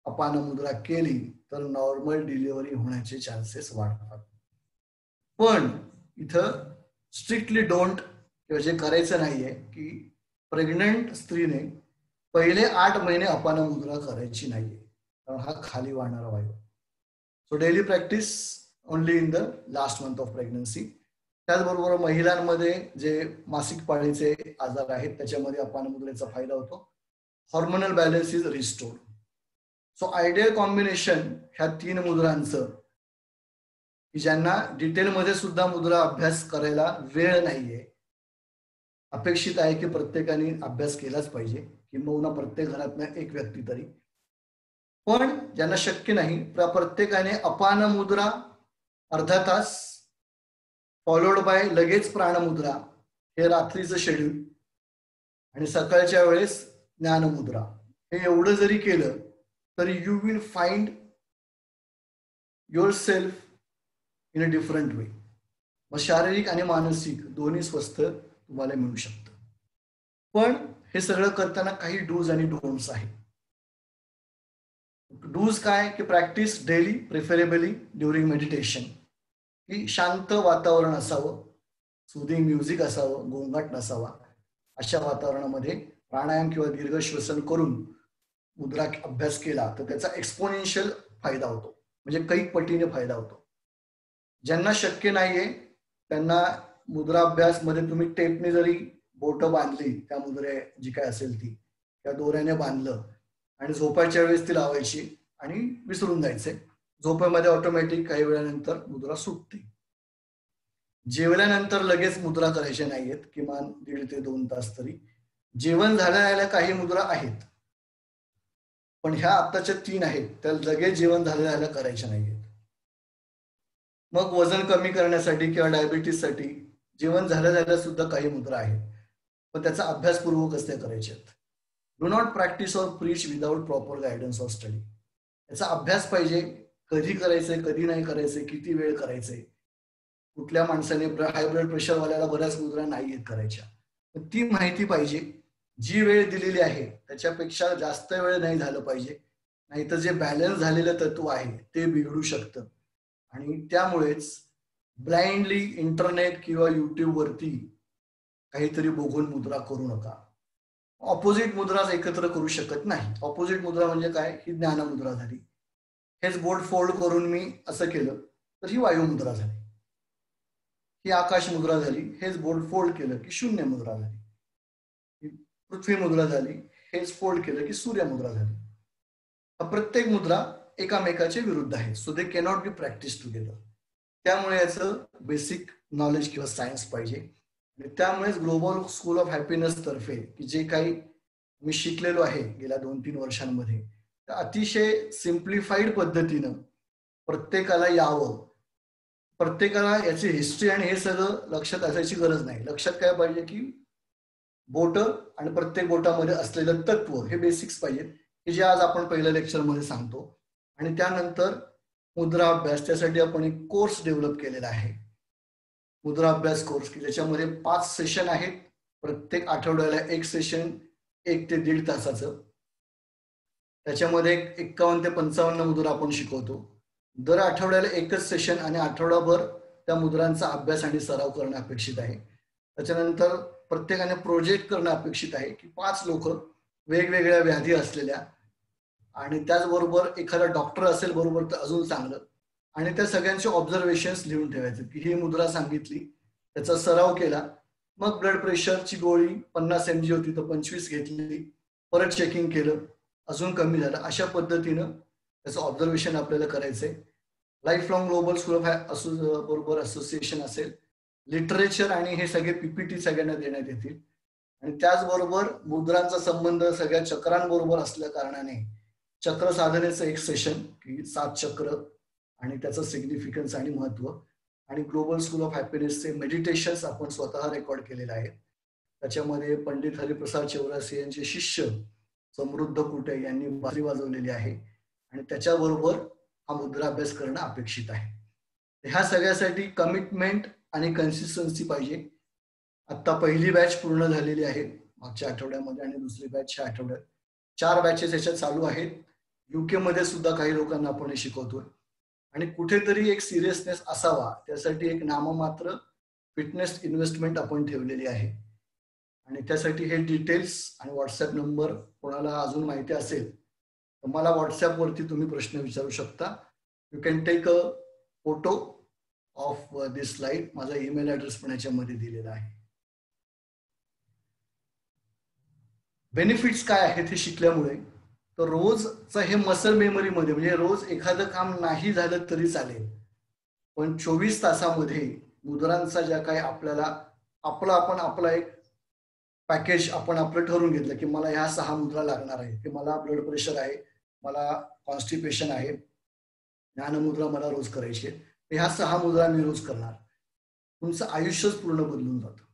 अपान मुद्रा केली तर नॉर्मल डिलिव्हरी होण्याचे चान्सेस वाढतात. पण इथं स्ट्रिक्टली डोंट, किंवा जे करायचं नाहीये की प्रेग्नंट स्त्रीने पहिले 8 महिने अपान मुद्रा करायची नाहीये, कारण हा खाली वाहणारा वायू. So daily practice only in the last month of pregnancy. त्याचबरोबर महिलांमध्ये जे मासिक पाळीचे आजार आहेत त्याच्यामध्ये अपान मुद्रेचा फायदा होतो. Hormonal balance is restored. So ideal combination ह्या 3 मुद्रांचं, की ज्यांना डिटेलमध्ये सुद्धा मुद्रा अभ्यास करायला वेळ नाहीये, अपेक्षित आहे की प्रत्येकाने अभ्यास केलाच पाहिजे, किंबहुना प्रत्येक घरातनं एक व्यक्ती तरी. पण ज्यांना शक्य नाही त्या प्रत्येकाने अपान मुद्रा अर्धा तास फॉलोड बाय लगेच प्राणमुद्रा, हे रात्रीचं शेड्यूल, आणि सकाळच्या वेळेस ज्ञानमुद्रा, हे एवढं जरी केलं तरी you will find your self in a different वे. मग शारीरिक आणि मानसिक दोन्ही स्वस्थ तुम्हाला मिळू शकतं. पण हे सगळं करताना काही डूज आणि डोंट्स आहेत. डूज काय की practice daily, preferably during meditation, की शांत वातावरण असावं, सुदिंग म्युझिक असावं, गोंगाट नसावा. अशा वातावरणामध्ये प्राणायाम किंवा दीर्घ श्वसन करून मुद्रा अभ्यास केला तर त्याचा एक्सपोनेन्शियल फायदा होतो, म्हणजे कैक पटीने फायदा होतो. ज्यांना शक्य नाहीये त्यांना मुद्रा अभ्यास मध्ये तुम्ही टेपने जरी बोट बांधली, त्या मुद्रे जी काय असेल ती त्या दोऱ्याने बांधलं आणि झोपायच्या वेळेस ती लावायची आणि विसरून जायचे. झोपेमध्ये ऑटोमॅटिक काही वेळानंतर मुद्रा सुटते. जेवल्यानंतर लगेच मुद्रा करायच्या नाहीयेत, किमान 1.5 ते 2 तास तरी. जेवण झालेल्या काही मुद्रा आहेत पण ह्या आत्ताच्या 3 आहेत त्या लगेच जेवण झाल्या करायच्या नाहीयेत. मग वजन कमी करण्यासाठी किंवा डायबिटीससाठी जेवण झाल्या सुद्धा काही मुद्रा आहेत, पण त्याचा अभ्यासपूर्वक असते करायचे. Do not practice or preach without proper guidance or study. याचा अभ्यास पाहिजे, कधी करायचंय कधी नाही करायचंय, किती वेळ करायचंय. कुठल्या माणसाने हाय ब्लड प्रेशरवाल्याला बऱ्याच मुद्रा नाही येत करायच्या, ती माहिती पाहिजे. जी वेळ दिलेली आहे त्याच्यापेक्षा जास्त वेळ नाही झालं पाहिजे, नाहीतर जे बॅलन्स झालेलं तत्व आहे ते बिघडू शकतं. आणि त्यामुळेच ब्लाइंडली इंटरनेट किंवा युट्यूब वरती काहीतरी बघून मुद्रा करू नका. ऑपोजिट मुद्रा एकत्र करू शकत नाही. ऑपोजिट मुद्रा म्हणजे काय, ही ज्ञान मुद्रा झाली. हेच बोट फोल्ड करून मी असं केलं तर ही वायू मुद्रा झाली. ही आकाश मुद्रा झाली, हेच बोट फोल्ड केलं की शून्य मुद्रा झाली. पृथ्वी मुद्रा झाली, हेच फोल्ड केलं की सूर्य मुद्रा झाली. प्रत्येक मुद्रा एकामेकाच्या विरुद्ध आहे, so they cannot be practice together. त्यामुळे याचं बेसिक नॉलेज किंवा सायन्स पाहिजे. आणि त्यामुळेच ग्लोबल स्कूल ऑफ हॅपीनेस तर्फे की जे काही मी शिकलेलो आहे गेल्या 2-3 वर्षांमध्ये, अतिशय सिम्प्लिफाईड पद्धतीनं प्रत्येकाला यावं. प्रत्येकाला याची हिस्ट्री आणि हे सगळं लक्षात असायची गरज नाही. लक्षात काय पाहिजे की बोट आणि प्रत्येक बोटामध्ये असलेलं तत्व हे बेसिक्स पाहिजेत, की जे आज आपण पहिल्या लेक्चरमध्ये सांगतो. आणि त्यानंतर मुद्रा अभ्यास, त्यासाठी आपण एक कोर्स डेव्हलप केलेला आहे, मुद्रा अभ्यास कोर्स, की ज्याच्यामध्ये 5 सेशन आहेत. प्रत्येक आठवड्याला एक सेशन 1 ते 1.5 तासाचं. त्याच्यामध्ये 51 ते 55 मुद्रा आपण शिकवतो. दर आठवड्याला एकच सेशन आणि आठवडाभर त्या मुद्रांचा अभ्यास आणि सराव करणं अपेक्षित आहे. त्याच्यानंतर प्रत्येकाने प्रोजेक्ट करणं अपेक्षित आहे, की 5 लोक वेगवेगळ्या व्याधी असलेल्या, आणि त्याचबरोबर एखादा डॉक्टर असेल बरोबर तर अजून चांगलं, आणि त्या सगळ्यांचे ऑब्झर्वेशन्स लिहून ठेवायचे की ही मुद्रा सांगितली, त्याचा सराव केला, मग ब्लड प्रेशरची गोळी 50 mg होती तर 25 घेतली, परत चेकिंग केलं, अजून कमी झालं. अशा पद्धतीनं त्याचं ऑब्झर्वेशन आपल्याला करायचंय. Life long global school of बरोबर असोसिएशन असेल, लिटरेचर आणि हे सगळे पीपीटी सगळ्यांना देण्यात येतील. आणि त्याचबरोबर मुद्रांचा संबंध सगळ्या चक्रांबरोबर असल्या कारणाने चक्र साधनेचं एक सेशन की 7 चक्र आणि त्याचं सिग्निफिकन्स आणि महत्व, आणि ग्लोबल स्कूल ऑफ हॅपीनेसचे मेडिटेशन्स आपण स्वतः रेकॉर्ड केलेले आहेत. त्याच्यामध्ये पंडित हरिप्रसाद चौरासी यांचे शिष्य समृद्ध कुटे यांनी बासरी वाजवलेली आहे, आणि त्याच्याबरोबर हा मुद्रा अभ्यास करणं अपेक्षित आहे. ह्या सगळ्यासाठी कमिटमेंट आणि कन्सिस्टन्सी पाहिजे. आता पहिली बॅच पूर्ण झालेली आहे मागच्या आठवड्यामध्ये, आणि दुसरी बॅच ह्या आठवड्यात. 4 बॅचेस याच्यात चालू आहेत. युके मध्ये सुद्धा काही लोकांना आपण हे शिकवतोय. आणि कुठेतरी एक सिरियसनेस असावा, त्यासाठी एक नाममात्र फिटनेस इन्व्हेस्टमेंट आपण ठेवलेली आहे. आणि त्यासाठी हे डिटेल्स आणि व्हॉट्सअप नंबर कोणाला अजून माहिती असेल तर मला व्हॉट्सअपवरती तुम्ही प्रश्न विचारू शकता. You can take a photo of this slide. माझा ईमेल ऍड्रेस पण याच्यामध्ये दिलेला आहे. बेनिफिट्स काय आहेत हे शिकल्यामुळे, तर रोजचं हे मसल मेमरीमध्ये, म्हणजे रोज एखादं काम नाही झालं तरी चालेल, पण 24 तासामध्ये मुद्रांचा ज्या काही आपल्याला आपला एक पॅकेज आपण आपलं ठरवून घेतलं की मला ह्या 6 मुद्रा लागणार आहे, की मला ब्लड प्रेशर आहे, मला कॉन्स्टिपेशन आहे, ज्ञानमुद्रा मला रोज करायची आहे, ह्या 6 मुद्रा मी रोज करणार. तुमचं आयुष्यच पूर्ण बदलून जातं.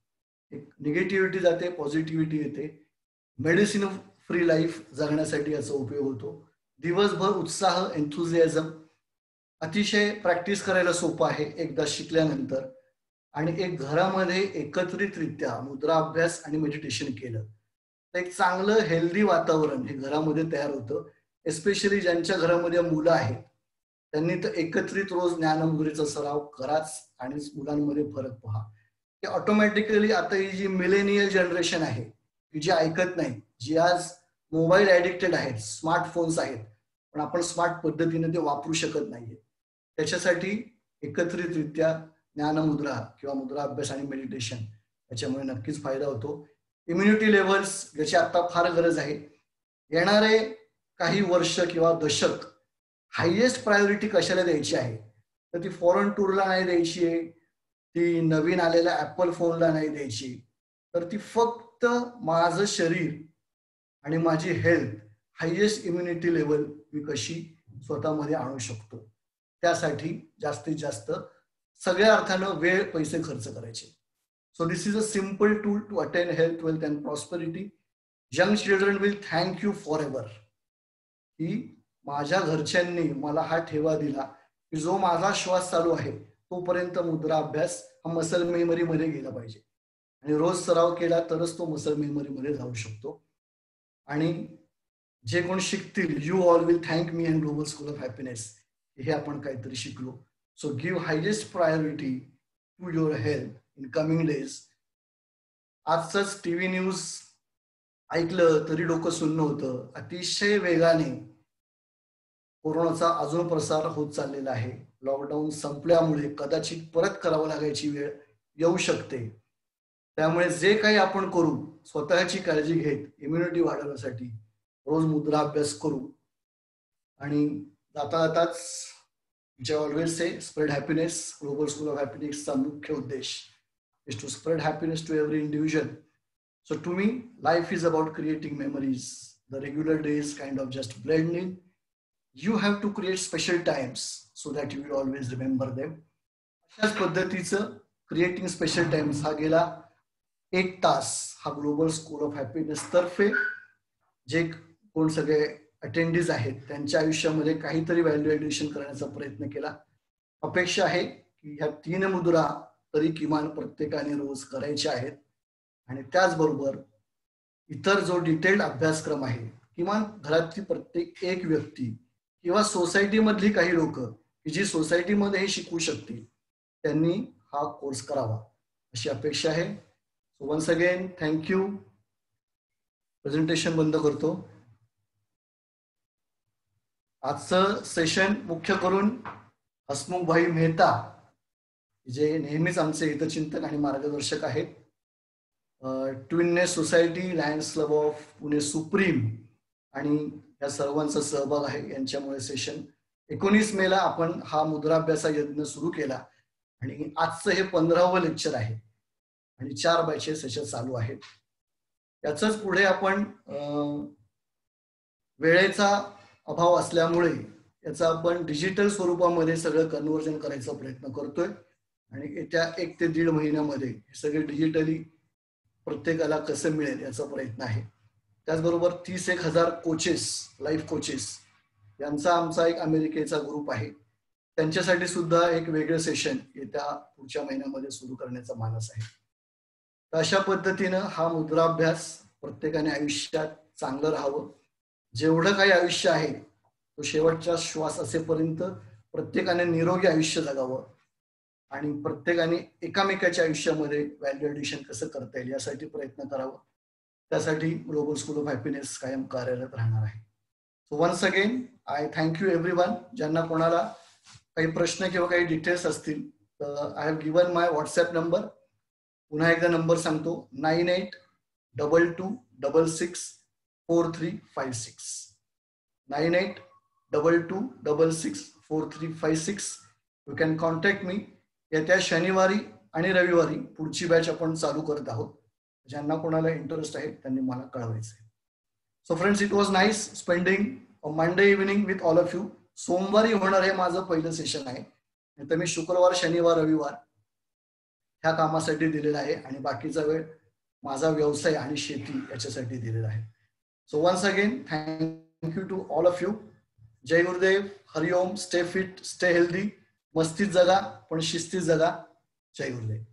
एक निगेटिव्हिटी जाते, पॉझिटिव्हिटी येते. मेडिसिन फ्री लाईफ जगण्यासाठी याचा उपयोग होतो. दिवसभर उत्साह, एन्थुझियाझम, अतिशय प्रॅक्टिस करायला सोपं आहे एकदा शिकल्यानंतर. आणि एक घरामध्ये एकत्रितरित्या मुद्रा अभ्यास आणि मेडिटेशन केलं तर एक चांगलं हेल्दी वातावरण हे घरामध्ये तयार होतं. एस्पेशली ज्यांच्या घरामध्ये मुलं आहेत त्यांनी तर एकत्रित रोज ज्ञानमुद्रेचा सराव कराच, आणि मुलांमध्ये फरक पहा. ते ऑटोमॅटिकली आता ही जी मिलेनियल जनरेशन आहे की जी ऐकत नाही, जी आज मोबाईल ऍडिक्टेड आहेत, स्मार्टफोन्स आहेत, पण आपण स्मार्ट पद्धतीने ते वापरू शकत नाहीये. त्याच्यासाठी एकत्रितरित्या ज्ञानमुद्रा किंवा मुद्रा अभ्यास आणि मेडिटेशन याच्यामुळे नक्कीच फायदा होतो. इम्युनिटी लेव्हल्स याची आता फार गरज आहे. येणारे काही वर्ष किंवा दशक हायएस्ट प्रायोरिटी कशाला द्यायची आहे, तर ती फॉरेन टूरला नाही द्यायची आहे, ती नवीन आलेल्या ऍपल फोनला नाही द्यायची, तर ती फक्त माझं शरीर आणि माझी हेल्थ हायेस्ट इम्युनिटी लेवल मी कशी स्वतःमध्ये आणू शकतो, त्यासाठी जास्तीत जास्त सगळ्या अर्थानं वेळ पैसे खर्च करायचे. So this is a simple tool to attain health, wealth and prosperity. Young children will thank you for ever, की माझ्या घरच्यांनी मला हा ठेवा दिला की जो माझा श्वास चालू आहे तोपर्यंत मुद्रा अभ्यास हा मसल मेमरीमध्ये गेला पाहिजे, आणि रोज सराव केला तरच तो मसल मेमरीमध्ये जाऊ शकतो. आणि जे कोण शिकतील, you all will thank me and global school of happiness, हे आपण काहीतरी शिकलो. So give highest priority to your health in coming days. आजच टीव्ही न्यूज ऐकलं तरी डोकं सुन्न होतं. अतिशय वेगाने कोरोनाचा अजून प्रसार होत चाललेला आहे. लॉकडाऊन संपल्यामुळे कदाचित परत करावं लागायची वेळ येऊ शकते. त्यामुळे जे काही आपण करू, स्वतःची काळजी घेत इम्युनिटी वाढवण्यासाठी रोज मुद्रा अभ्यास करू. आणि जाता जाताच जे always say spread happiness. Global school of हॅपीनेसचा मुख्य उद्देश is to spread happiness to every individual. So to me, life is about creating memories. The regular days kind of just blend in. You have to create special times so that you will always remember them. अशाच पद्धतीचं creating special times हा गेला 1 तास हा global school of happiness तर्फे जे कोण सगळे अटेंडीज आहेत त्यांच्या आयुष्यामध्ये काहीतरी व्हॅल्यू ऍडिशन करण्याचा प्रयत्न केला. अपेक्षा आहे की ह्या 3 मुद्रा तरी किमान प्रत्येकाने रोज करायच्या आहेत. आणि त्याचबरोबर इतर जो डिटेल्ड अभ्यासक्रम आहे, किमान घरातली प्रत्येक एक व्यक्ती किंवा सोसायटीमधली काही लोक की जी सोसायटीमध्ये हे शिकू शकतील त्यांनी हा कोर्स करावा अशी अपेक्षा आहे. So once again thank you. Presentation बंद करतो. आजचं सेशन मुख्य करून हसमुखभाई मेहता जे नेहमीच आमचे हितचिंतक आणि मार्गदर्शक आहेत. ट्विननेस society, Lions Club of Pune supreme आणि या सर्वांचा सहभाग आहे. यांच्यामुळे सेशन 19 मेला आपण हा मुद्राभ्यासा यज्ञ सुरू केला आणि आजचं हे 15वं लेक्चर आहे आणि 4 बॅचेस सेशन चालू आहेत. याच पुढे आपण वेळेचा अभाव असल्यामुळे याचा आपण डिजिटल स्वरूपामध्ये सगळं कन्व्हर्जन करायचा प्रयत्न करतोय आणि येत्या 1 ते 1.5 महिन्यामध्ये हे सगळे डिजिटली प्रत्येकाला कसं मिळेल याचा प्रयत्न आहे. त्याचबरोबर 31,000 कोचेस, लाईफ कोचेस यांचा आमचा एक अमेरिकेचा ग्रुप आहे. त्यांच्यासाठी सुद्धा एक वेगळं सेशन येत्या पुढच्या महिन्यामध्ये सुरू करण्याचा मानस आहे. तर अशा पद्धतीनं हा मुद्राभ्यास प्रत्येकाने आयुष्यात चांगलं राहावं. जेवढं काही आयुष्य आहे तो शेवटचा श्वास असेपर्यंत प्रत्येकाने निरोगी आयुष्य जगावं आणि प्रत्येकाने एकामेकाच्या आयुष्यामध्ये व्हॅल्यू ऍडिशन कसं करता येईल यासाठी प्रयत्न करावा. त्यासाठी ग्लोबल स्कूल ऑफ हॅपीनेस कायम कार्यरत राहणार आहे. So once again I thank एव्हरीवन. ज्यांना कोणाला काही प्रश्न किंवा काही डिटेल्स असतील तर I have given my WhatsApp number. पुन्हा एकदा नंबर सांगतो, 9822664356 9822664356. You can contact me. येत्या शनिवारी आणि रविवारी पुढची बॅच आपण चालू करत आहोत. ज्यांना कोणाला इंटरेस्ट आहे त्यांनी मला कळवायचं आहे. So friends, it was nice spending Monday evening with all of you. सोमवारी होणार हे माझं पहिलं सेशन आहे. तर मी शुक्रवार, शनिवार, रविवार ह्या कामासाठी दिलेला आहे आणि बाकीचा वेळ माझा व्यवसाय आणि शेती याच्यासाठी दिलेला आहे. So once again thank you to all of you. जय गुरुदेव, हरिओम. Stay fit, stay healthy. मस्तीत जगा पण शिस्तीत जगा. जय गुरुदेव.